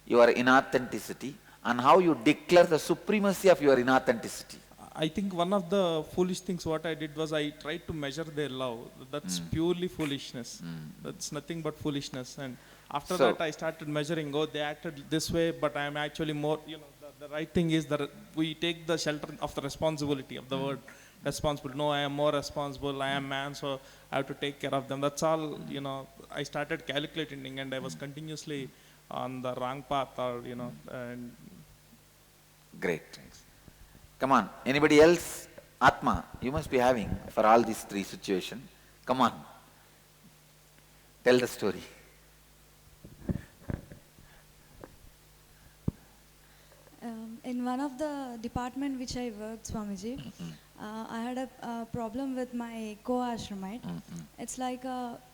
[SPEAKER 1] your inauthenticity and how you declare the supremacy of your inauthenticity.
[SPEAKER 3] I think one of the foolish things what I did was I tried to measure their love. That's purely foolishness. That's nothing but foolishness. And after that I started measuring, they acted this way, but I am actually more, the right thing is that we take the shelter of the responsibility of the word responsible. No, I am more responsible. I am man, so I have to take care of them. That's all, I started calculating and I was continuously on the wrong path and
[SPEAKER 1] Great. Come on. Anybody else? Atma, you must be having for all these three situations. Come on. Tell the story.
[SPEAKER 4] In one of the department which I worked, Swamiji, I had a problem with my co-ashramite. It's like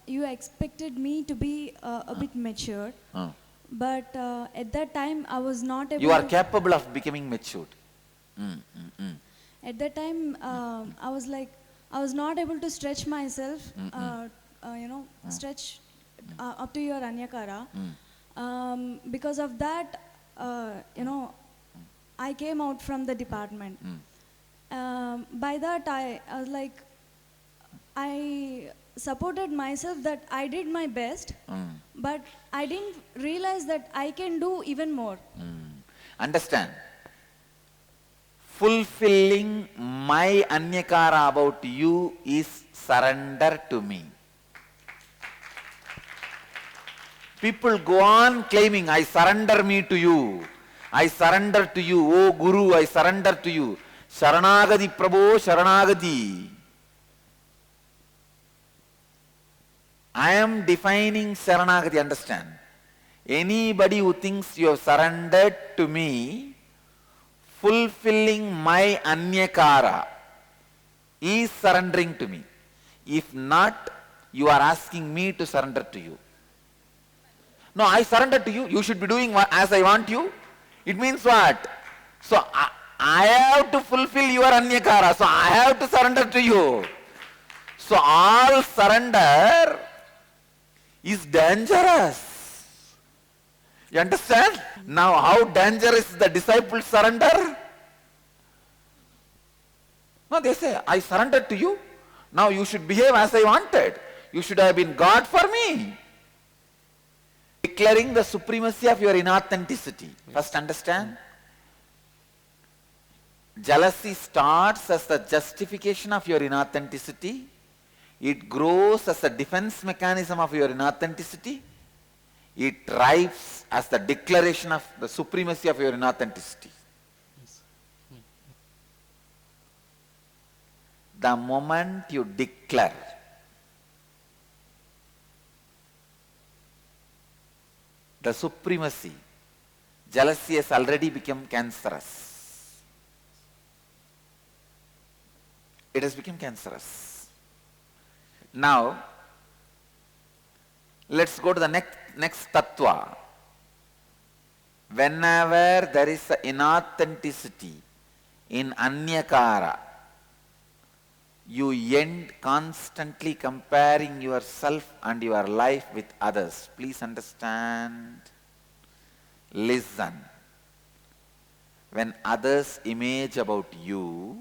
[SPEAKER 4] you expected me to be a bit mature, but at that time I was not able.
[SPEAKER 1] You are capable of becoming matured.
[SPEAKER 4] At that time, I was not able to stretch myself, stretch up to your Anyakara. Because of that, I came out from the department. By that, I was like, I supported myself that I did my best, but I didn't realize that I can do even more.
[SPEAKER 1] Understand? Fulfilling my Anyakara about you is surrender to me. People go on claiming, I surrender me to you. I surrender to you. Oh Guru, I surrender to you. Sharanagati Prabhu, Sharanagati. I am defining Sharanagati, understand? Anybody who thinks you have surrendered to me, fulfilling my anyakara, is surrendering to me. If not, you are asking me to surrender to you. No, I surrender to you. You should be doing as I want you. It means what? So I have to fulfill your anyakara. So I have to surrender to you. So all surrender is dangerous. You understand? Now how dangerous is the disciples' surrender? No, they say, I surrendered to you. Now you should behave as I wanted. You should have been God for me. Declaring the supremacy of your inauthenticity. First understand. Jealousy starts as the justification of your inauthenticity. It grows as a defense mechanism of your inauthenticity. It thrives as the declaration of the supremacy of your inauthenticity. The moment you declare the supremacy, jealousy has already become cancerous. It has become cancerous. Now, let's go to the next tattva. Whenever there is inauthenticity in anyakara, you end constantly comparing yourself and your life with others. Please understand. Listen. When others image about you,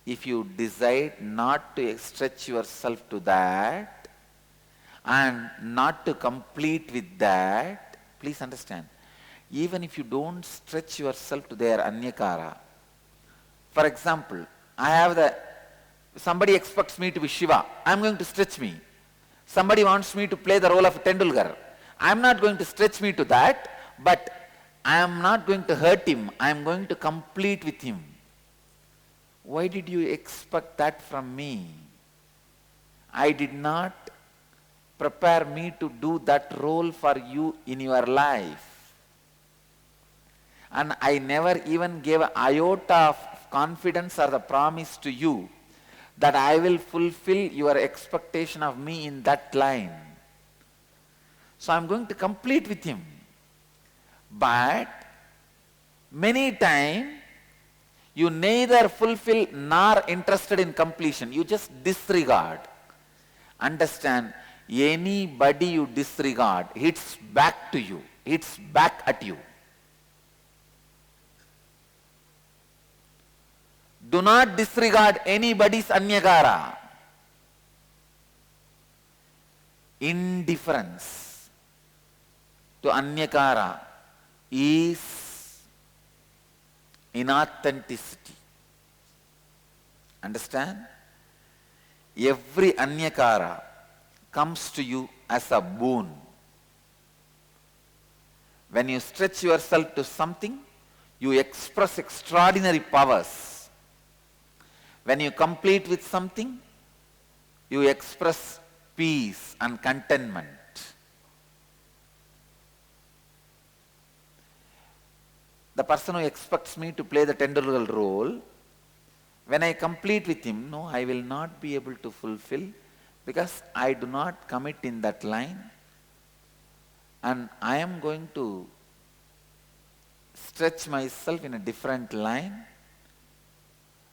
[SPEAKER 1] if you decide not to stretch yourself to that and not to complete with that, please understand, even if you don't stretch yourself to their anyakara. For example, somebody expects me to be Shiva. I am going to stretch me. Somebody wants me to play the role of Tendulkar. I am not going to stretch me to that, but I am not going to hurt him. I am going to complete with him. Why did you expect that from me? I did not prepare me to do that role for you in your life. And I never even gave an iota of confidence or the promise to you that I will fulfill your expectation of me in that line. So I am going to complete with him. But many times you neither fulfill nor interested in completion. You just disregard. Understand, anybody you disregard hits back to you. Hits back at you. Do not disregard anybody's anyakara. Indifference to anyakara is inauthenticity. Understand? Every anyakara comes to you as a boon. When you stretch yourself to something, you express extraordinary powers. When you complete with something, you express peace and contentment. The person who expects me to play the Tendulkar role, when I complete with him, no, I will not be able to fulfill because I do not commit in that line, and I am going to stretch myself in a different line.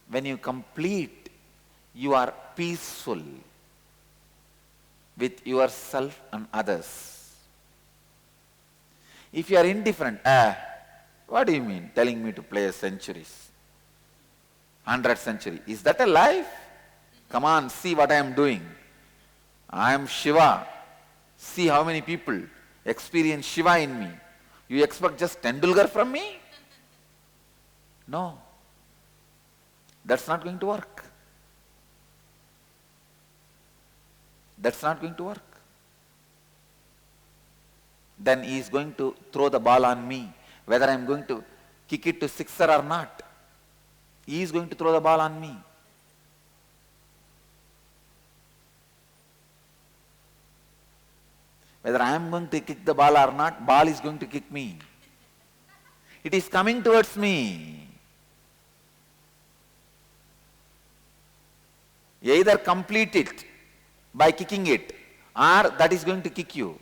[SPEAKER 1] When you complete, you are peaceful with yourself and others. If you are indifferent, what do you mean telling me to play centuries? 100th century. Is that a life? Come on, see what I am doing. I am Shiva. See how many people experience Shiva in me. You expect just Tendulkar from me? No. That's not going to work. That's not going to work. Then he is going to throw the ball on me, whether I am going to kick it to sixer or not. He is going to throw the ball on me. Whether I am going to kick the ball or not, ball is going to kick me. It is coming towards me. Either complete it by kicking it, or that is going to kick you.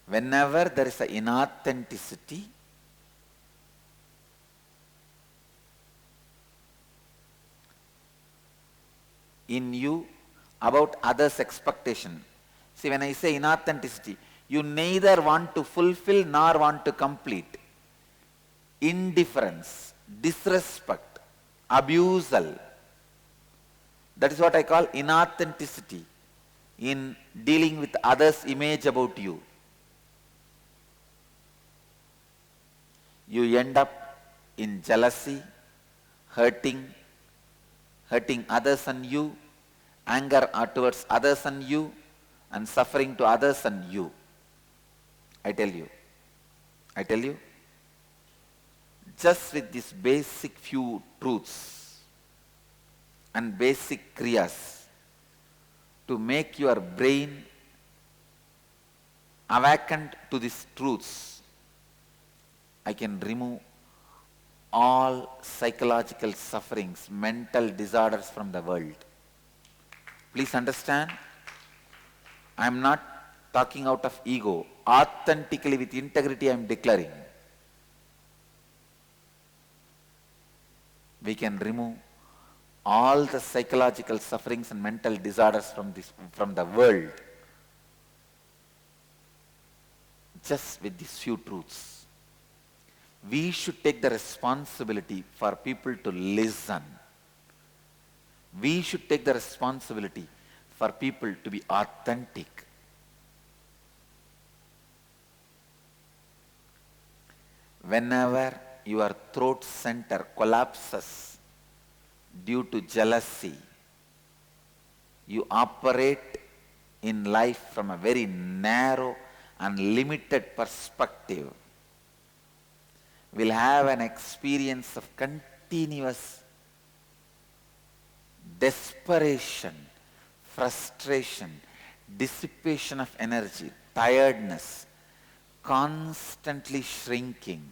[SPEAKER 1] Whenever there is an inauthenticity, in you about others' expectation. See, when I say inauthenticity, you neither want to fulfill nor want to complete. Indifference, disrespect, abusal. That is what I call inauthenticity in dealing with others' image about you. You end up in jealousy, hurting others and you, anger towards others and you, and suffering to others and you. I tell you, just with these basic few truths and basic kriyas to make your brain awakened to these truths, I can remove all psychological sufferings, mental disorders from the world. Please understand, I am not talking out of ego. Authentically, with integrity, I am declaring. We can remove all the psychological sufferings and mental disorders from the world just with these few truths. We should take the responsibility for people to listen. We should take the responsibility for people to be authentic. Whenever your throat center collapses due to jealousy, you operate in life from a very narrow and limited perspective. Will have an experience of continuous desperation, frustration, dissipation of energy, tiredness, constantly shrinking.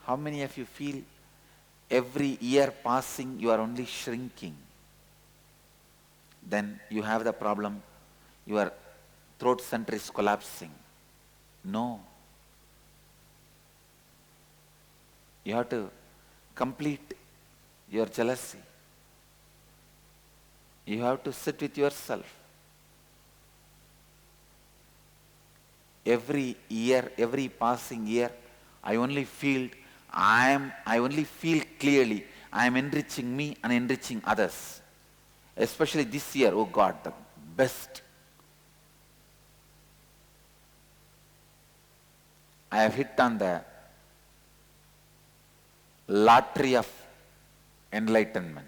[SPEAKER 1] How many of you feel every year passing you are only shrinking? Then you have the problem, your throat center is collapsing. No. You have to complete your jealousy. You have to sit with yourself. Every year, every passing year, I only feel clearly I am enriching me and enriching others. Especially this year, oh God, the best. I have hit on the lottery of enlightenment.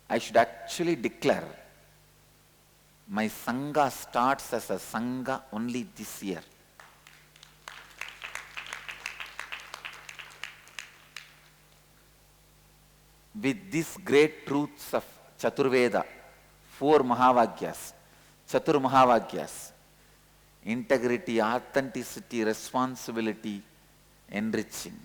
[SPEAKER 1] I should actually declare my Sangha starts as a Sangha only this year. With these great truths of Chaturveda, 4 Mahavagyas, Chatur Mahavagyas, integrity, authenticity, responsibility, enriching.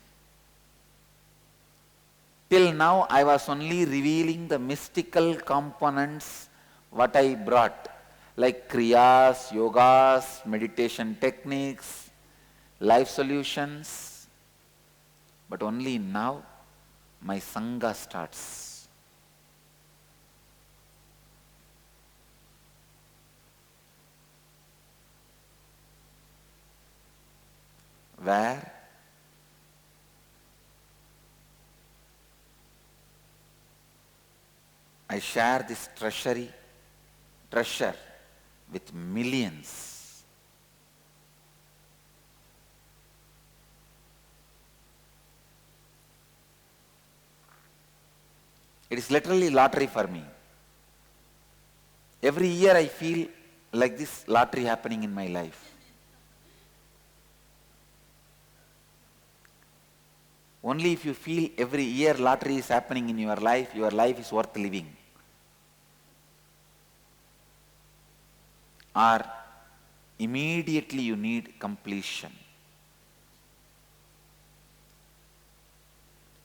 [SPEAKER 1] Till now, I was only revealing the mystical components, what I brought, like kriyas, yogas, meditation techniques, life solutions. But only now, my Sangha starts. Where share this treasure with millions. It is literally lottery for me. Every year I feel like this lottery happening in my life. Only if you feel every year lottery is happening in your life is worth living. Or immediately you need completion.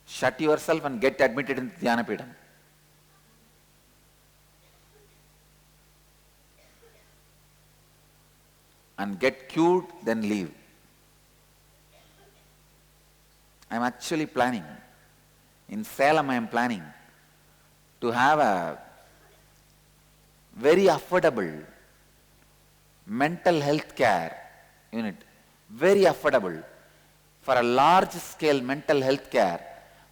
[SPEAKER 1] Shut yourself and get admitted in Dhyanapidam. And get cured, then leave. I am actually planning. In Salem I am planning to have a very affordable mental health care unit. Very affordable. For a large scale mental health care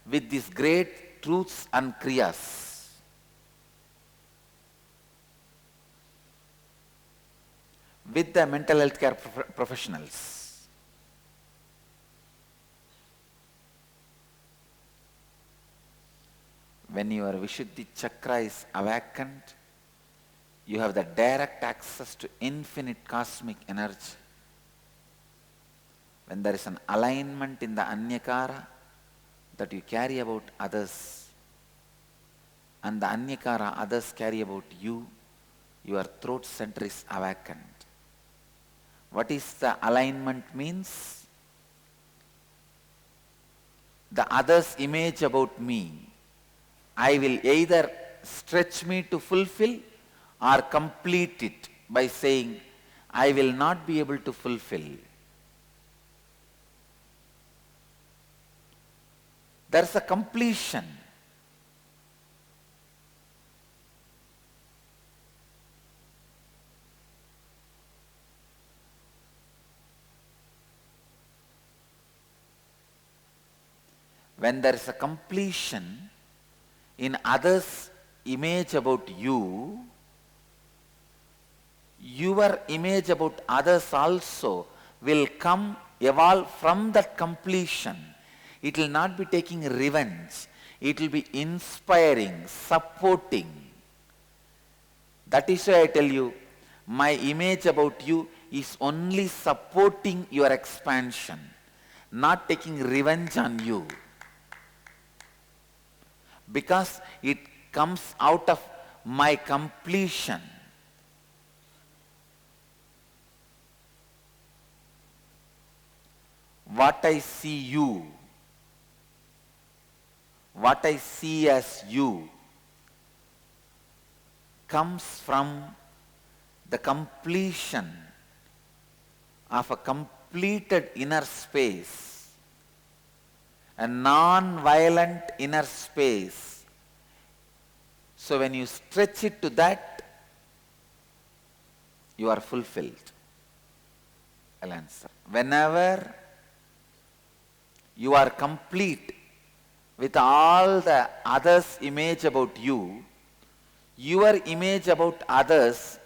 [SPEAKER 1] with these great truths and kriyas. With the mental health care professionals. When your Vishuddhi Chakra is awakened, you have the direct access to infinite cosmic energy. When there is an alignment in the Anyakara that you carry about others, and the Anyakara others carry about you, your throat center is awakened. What is the alignment means? The other's image about me, I will either stretch me to fulfill or complete it by saying, I will not be able to fulfill. There is a completion. When there is a completion in others' image about you, your image about others also will evolve from that completion. It will not be taking revenge. It will be inspiring, supporting. That is why I tell you, my image about you is only supporting your expansion, not taking revenge on you. Because it comes out of my completion. What I see you, what I see as you, comes from the completion of a completed inner space, a non-violent inner space. So when you stretch it to that, you are fulfilled. I'll answer. Whenever you are complete with all the others' image about you, your image about others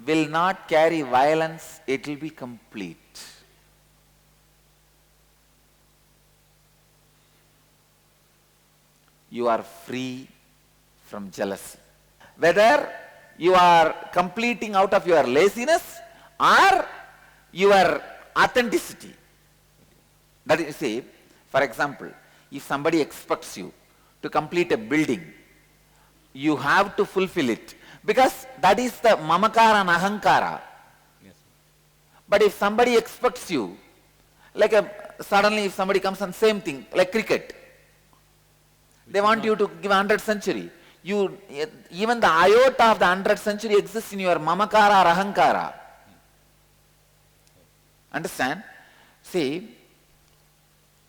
[SPEAKER 1] will not carry violence, it will be complete. You are free from jealousy. Whether you are completing out of your laziness or your authenticity. That is, say, for example, if somebody expects you to complete a building, you have to fulfill it because that is the mamakara and ahankara. Yes. But if somebody expects you, like suddenly if somebody comes on same thing, like cricket, they want you to give 100th century. Even the iota of the 100th century exists in your mamakara or ahankara. Understand? See,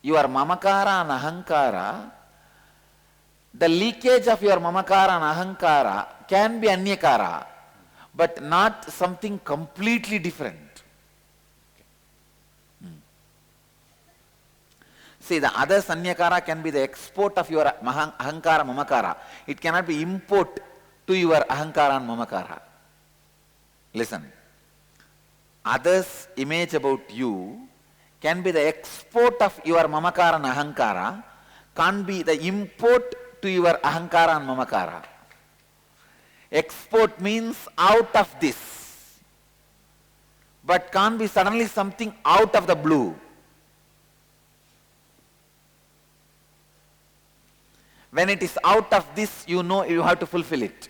[SPEAKER 1] your mamakara and ahankara, the leakage of your mamakara and ahankara can be anyakara, but not something completely different. See, the other sanyakara can be the export of your ahankara, mamakara. It cannot be import to your ahankara and mamakara. Listen, others' image about you can be the export of your mamakara and ahankara, can't be the import to your ahankara and mamakara. Export means out of this, but can't be suddenly something out of the blue. When it is out of this, you know you have to fulfill it.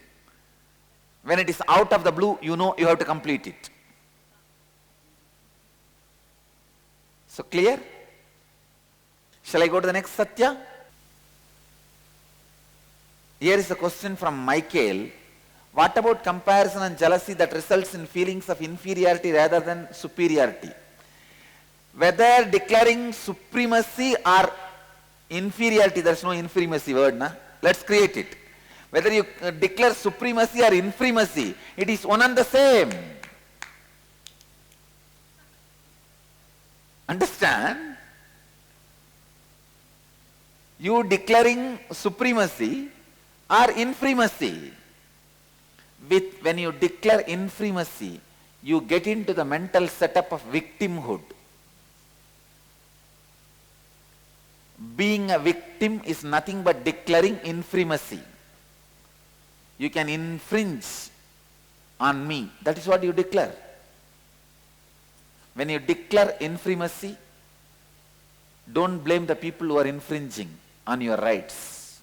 [SPEAKER 1] When it is out of the blue, you know you have to complete it. So clear? Shall I go to the next Satya? Here is a question from Michael. What about comparison and jealousy that results in feelings of inferiority rather than superiority? Whether declaring supremacy or inferiority, there is no inferimacy word, na? Let's create it. Whether you declare supremacy or inferimacy, it is one and the same. Understand? You declaring supremacy or inferimacy. When you declare inferimacy, you get into the mental setup of victimhood. Being a victim is nothing but declaring inferimacy. You can infringe on me. That is what you declare. When you declare inferimacy, don't blame the people who are infringing on your rights.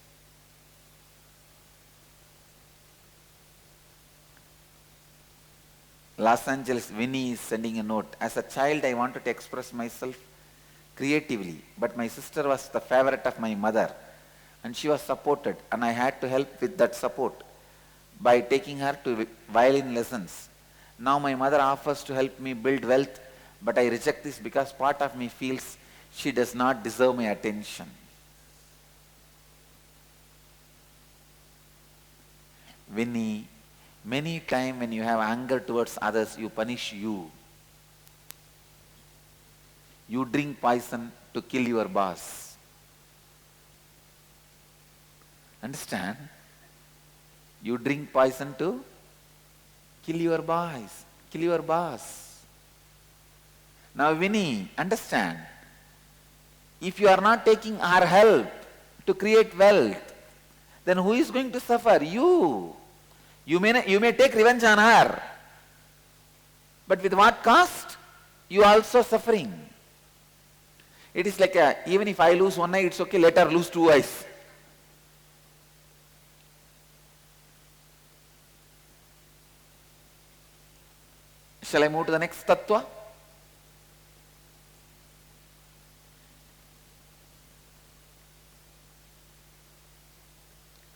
[SPEAKER 1] Los Angeles, Winnie is sending a note. As a child, I wanted to express myself creatively, but my sister was the favorite of my mother and she was supported, and I had to help with that support by taking her to violin lessons. Now my mother offers to help me build wealth, but I reject this because part of me feels she does not deserve my attention. Winnie, many times when you have anger towards others, you punish you. You drink poison to kill your boss. Understand? You drink poison to kill your boss. Now Winnie, understand, if you are not taking our help to create wealth, then who is going to suffer? You. You may take revenge on her, but with what cost? You are also suffering. It is like even if I lose one eye, it's okay, let her lose two eyes. Shall I move to the next tattva?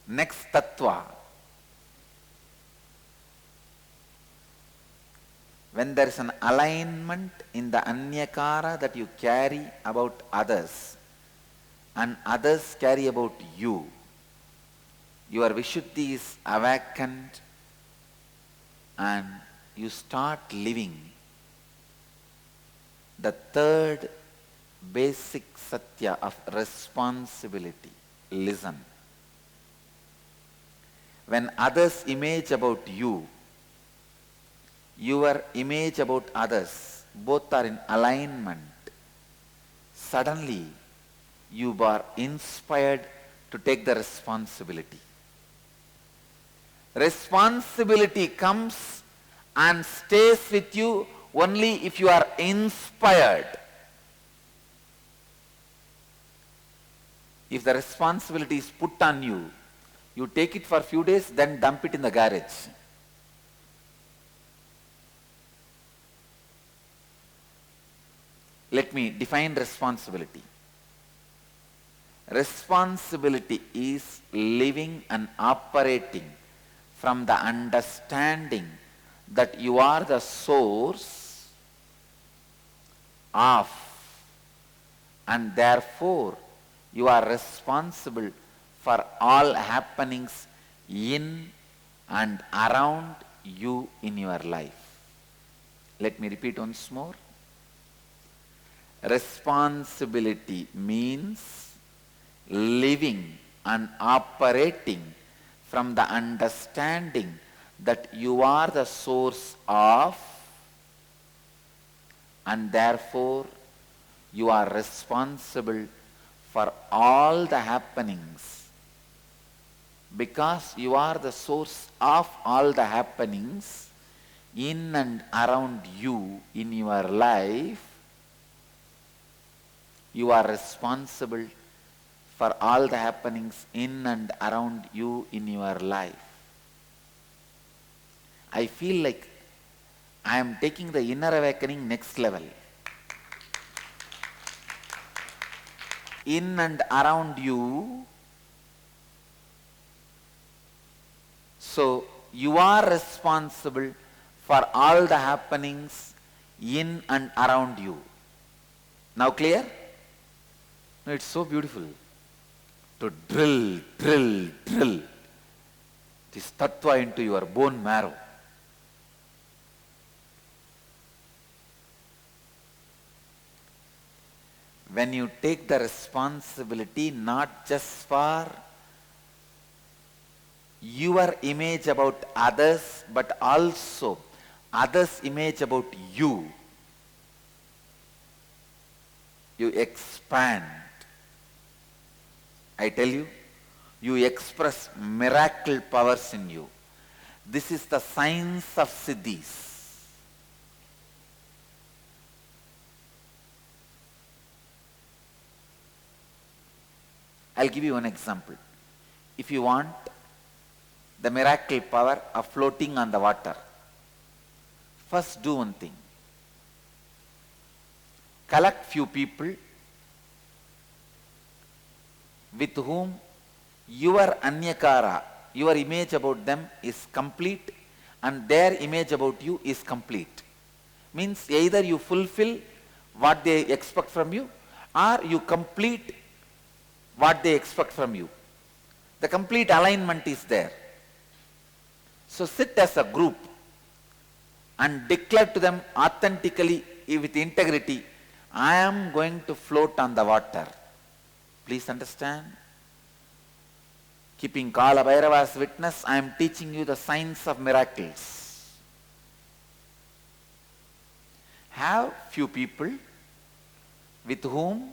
[SPEAKER 1] Next tattva. When there is an alignment in the anyakara that you carry about others and others carry about you, your Vishuddhi is awakened and you start living the third basic satya of responsibility. Listen. When others image about you, your image about others, both are in alignment, suddenly you are inspired to take the responsibility. Responsibility comes and stays with you only if you are inspired. If the responsibility is put on you, you take it for a few days, then dump it in the garage. Let me define responsibility. Responsibility is living and operating from the understanding that you are the source of, and therefore you are responsible for all happenings in and around you in your life. Let me repeat once more. Responsibility means living and operating from the understanding that you are the source of, and therefore you are responsible for all the happenings. Because you are the source of all the happenings in and around you in your life, you are responsible for all the happenings in and around you in your life. I feel like I am taking the inner awakening next level. In and around you. So you are responsible for all the happenings in and around you. Now clear? No, it's so beautiful to drill this tattva into your bone marrow. When you take the responsibility not just for your image about others, but also others' image about you, you expand. I tell you, you express miracle powers in you. This is the science of siddhis. I'll give you one example. If you want the miracle power of floating on the water, first do one thing. Collect few people with whom your anyakara, your image about them is complete and their image about you is complete. Means either you fulfill what they expect from you or you complete what they expect from you. The complete alignment is there. So sit as a group and declare to them authentically with integrity, I am going to float on the water. Please understand. Keeping Kala Bhairava as witness, I am teaching you the science of miracles. Have few people with whom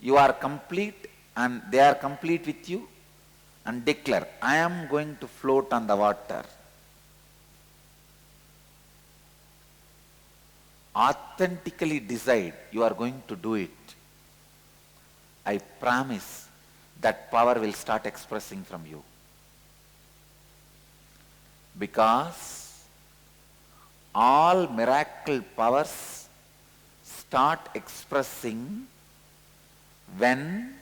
[SPEAKER 1] you are complete and they are complete with you, and declare, I am going to float on the water. Authentically decide you are going to do it. I promise that power will start expressing from you. Because all miracle powers start expressing when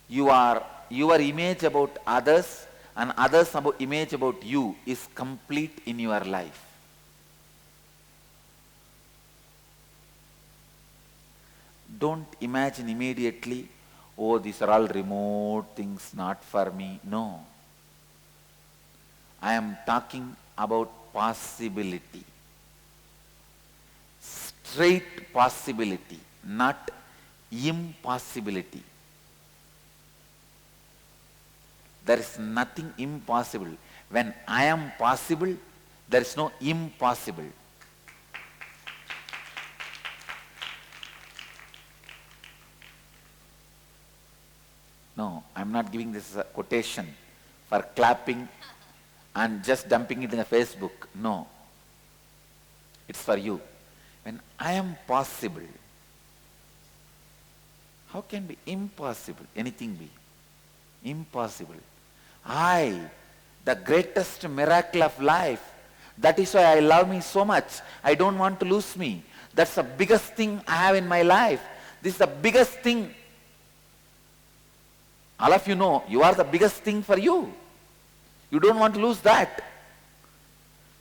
[SPEAKER 1] your image about others and others' image about you is complete in your life. Don't imagine immediately, oh, these are all remote things, not for me. No. I am talking about possibility. Straight possibility, not impossibility. There is nothing impossible. When I am possible, there is no impossible. No, I am not giving this as a quotation for clapping and just dumping it in a Facebook. No. It's for you. When I am possible, how can be impossible? Anything be impossible. I, the greatest miracle of life. That is why I love me so much. I don't want to lose me. That's the biggest thing I have in my life. This is the biggest thing. All of you know, you are the biggest thing for you. You don't want to lose that.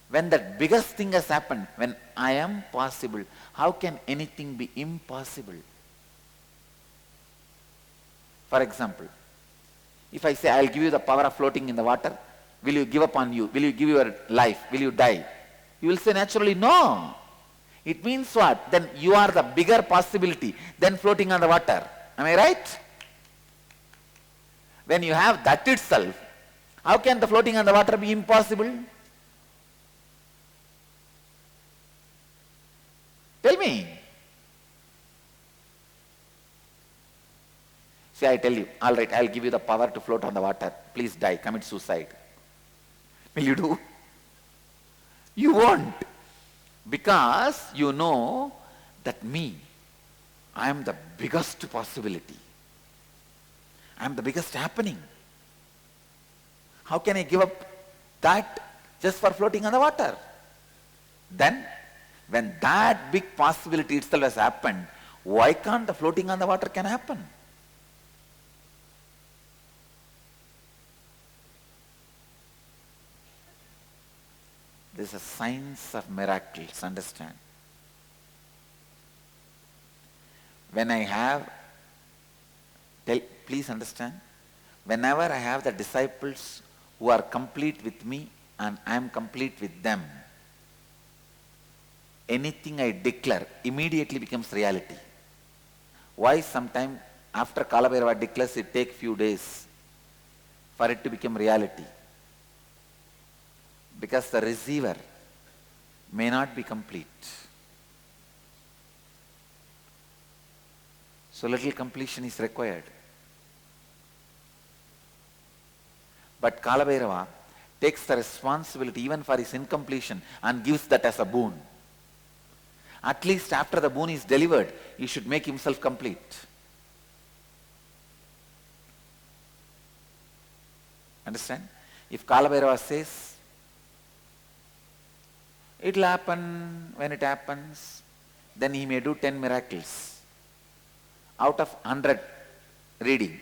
[SPEAKER 1] When that biggest thing has happened, when I am possible, how can anything be impossible? For example, if I say, I'll give you the power of floating in the water, will you give up on you? Will you give your life? Will you die? You will say naturally, no. It means what? Then you are the bigger possibility than floating on the water. Am I right? When you have that itself, How can the floating on the water be impossible? Tell me. See, I tell you, all right, I'll give you the power to float on the water. Please die, commit suicide. Will you do? You won't. Because you know that I am the biggest possibility. I am the biggest happening. How can I give up that just for floating on the water? Then, when that big possibility itself has happened, why can't the floating on the water can happen? This is a science of miracles, understand? When I have, please understand, whenever I have the disciples who are complete with me and I am complete with them, anything I declare immediately becomes reality. Why sometime after Kalabhairava declares it takes few days for it to become reality? Because the receiver may not be complete. So little completion is required. But Kalabhairava takes the responsibility even for his incompletion and gives that as a boon. At least after the boon is delivered, he should make himself complete. Understand? If Kalabhairava says, it will happen when it happens, then he may do 10 miracles out of 100 reading.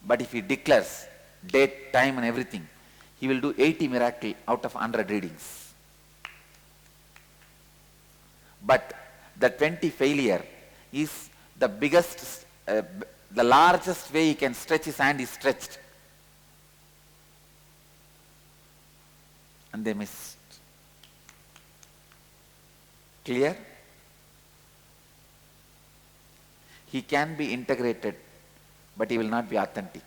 [SPEAKER 1] But if he declares date, time and everything, he will do 80 miracles out of 100 readings. But the 20 failure is the biggest, the largest way he can stretch his hand is stretched. And they missed. Clear? He can be integrated, but he will not be authentic.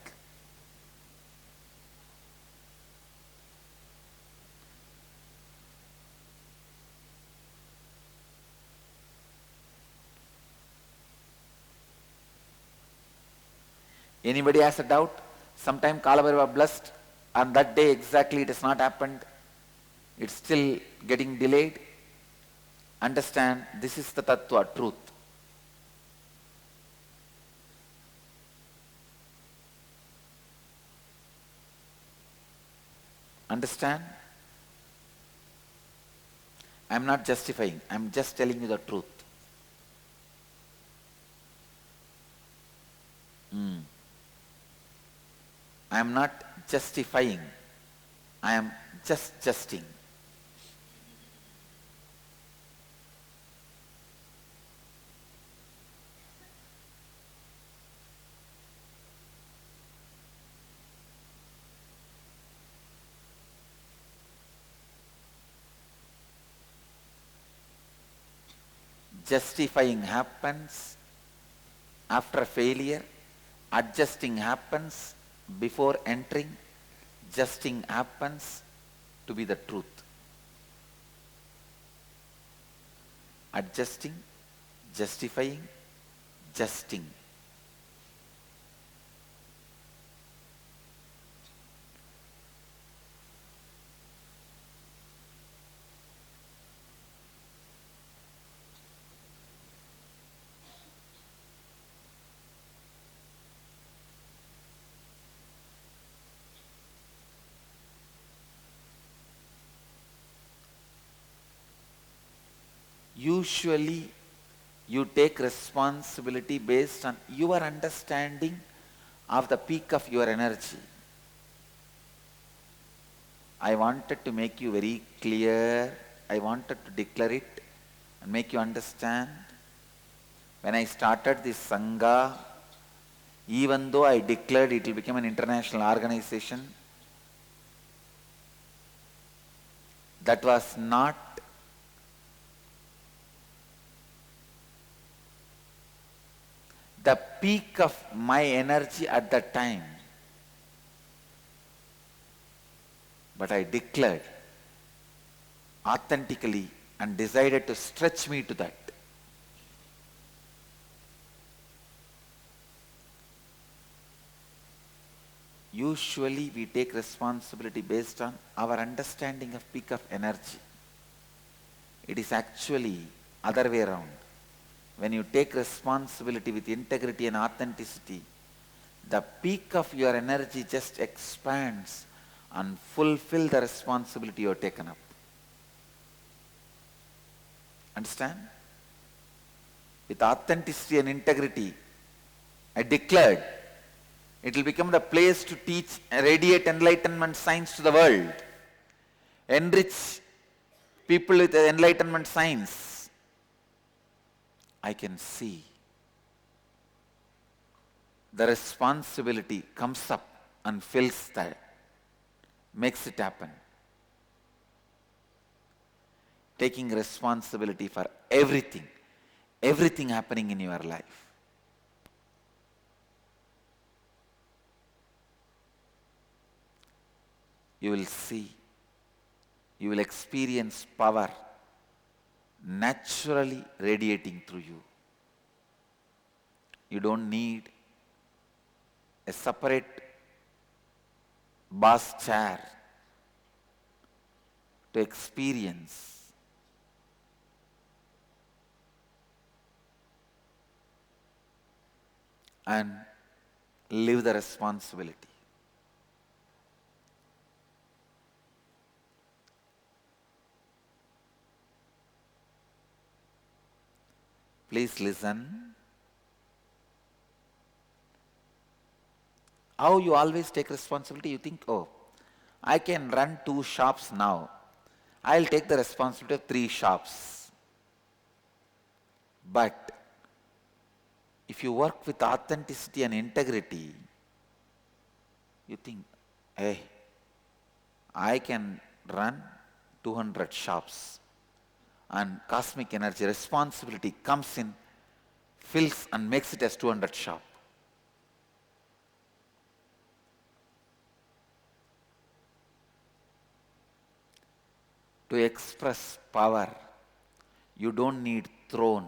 [SPEAKER 1] Anybody has a doubt? Sometime Kalabhairava blessed, and that day exactly it has not happened. It's still getting delayed. Understand, this is the tattva, truth. Understand? I am not justifying, I am just telling you the truth. I am not justifying, I am just justing. Justifying happens after failure, adjusting happens before entering, justing happens to be the truth. Adjusting, justifying, justing. Usually, you take responsibility based on your understanding of the peak of your energy. I wanted to make you very clear. I wanted to declare it and make you understand. When I started this Sangha, even though I declared it will become an international organization, that was not the peak of my energy at that time. but I declared authentically and decided to stretch me to that. Usually we take responsibility based on our understanding of peak of energy. It is actually other way around. When you take responsibility with integrity and authenticity, the peak of your energy just expands and fulfill the responsibility you have taken up. Understand? With authenticity and integrity, I declared it will become the place to teach and radiate enlightenment science to the world. Enrich people with enlightenment science. I can see the responsibility comes up and fills that, makes it happen. Taking responsibility for everything happening in your life. You will see, you will experience power naturally radiating through you. You don't need a separate boss chair to experience and live the responsibility. Please listen. How you always take responsibility? You think, oh, I can run 2 shops now. I'll take the responsibility of 3 shops. But if you work with authenticity and integrity, you think, hey, I can run 200 shops. And cosmic energy, responsibility comes in, fills and makes it as 200 shop. To express power, you don't need throne.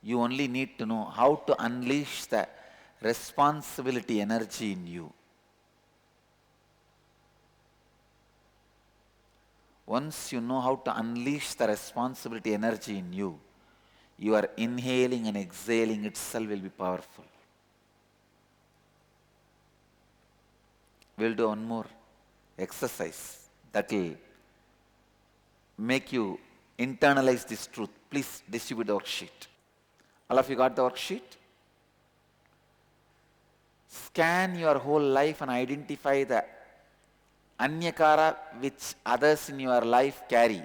[SPEAKER 1] You only need to know how to unleash the responsibility energy in you. Once you know how to unleash the responsibility energy in you, your inhaling and exhaling itself will be powerful. We'll do one more exercise that will make you internalize this truth. Please distribute the worksheet. All of you got the worksheet? Scan your whole life and identify the anyakara which others in your life carry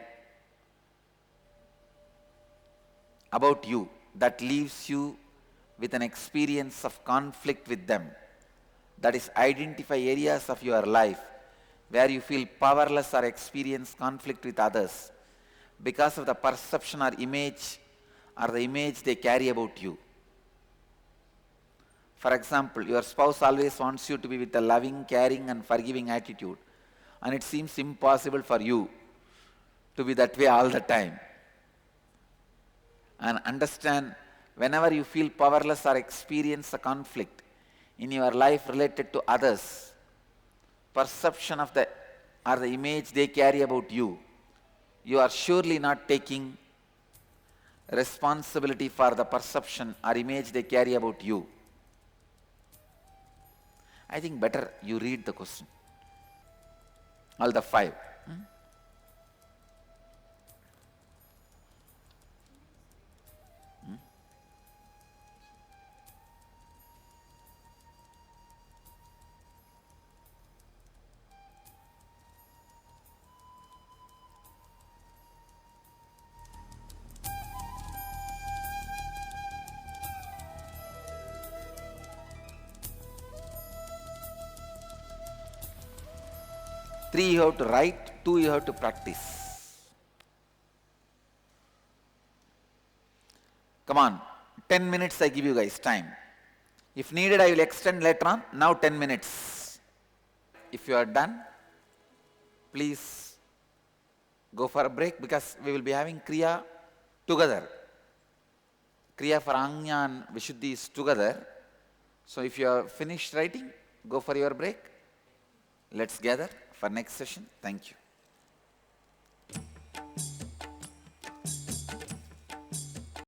[SPEAKER 1] about you that leaves you with an experience of conflict with them. That is, identify areas of your life where you feel powerless or experience conflict with others because of the perception or the image they carry about you. For example, your spouse always wants you to be with a loving, caring and forgiving attitude, and it seems impossible for you to be that way all the time. And understand, whenever you feel powerless or experience a conflict in your life related to others, perception of the image they carry about you, you are surely not taking responsibility for the perception or image they carry about you. I think better you read the question. All the 5. 3 you have to write, 2 you have to practice. Come on, 10 minutes I give you guys time. If needed, I will extend later on. Now 10 minutes. If you are done, please go for a break because we will be having Kriya together. Kriya for Anya and Vishuddhi is together. So if you are finished writing, go for your break. Let's gather for next session. Thank you.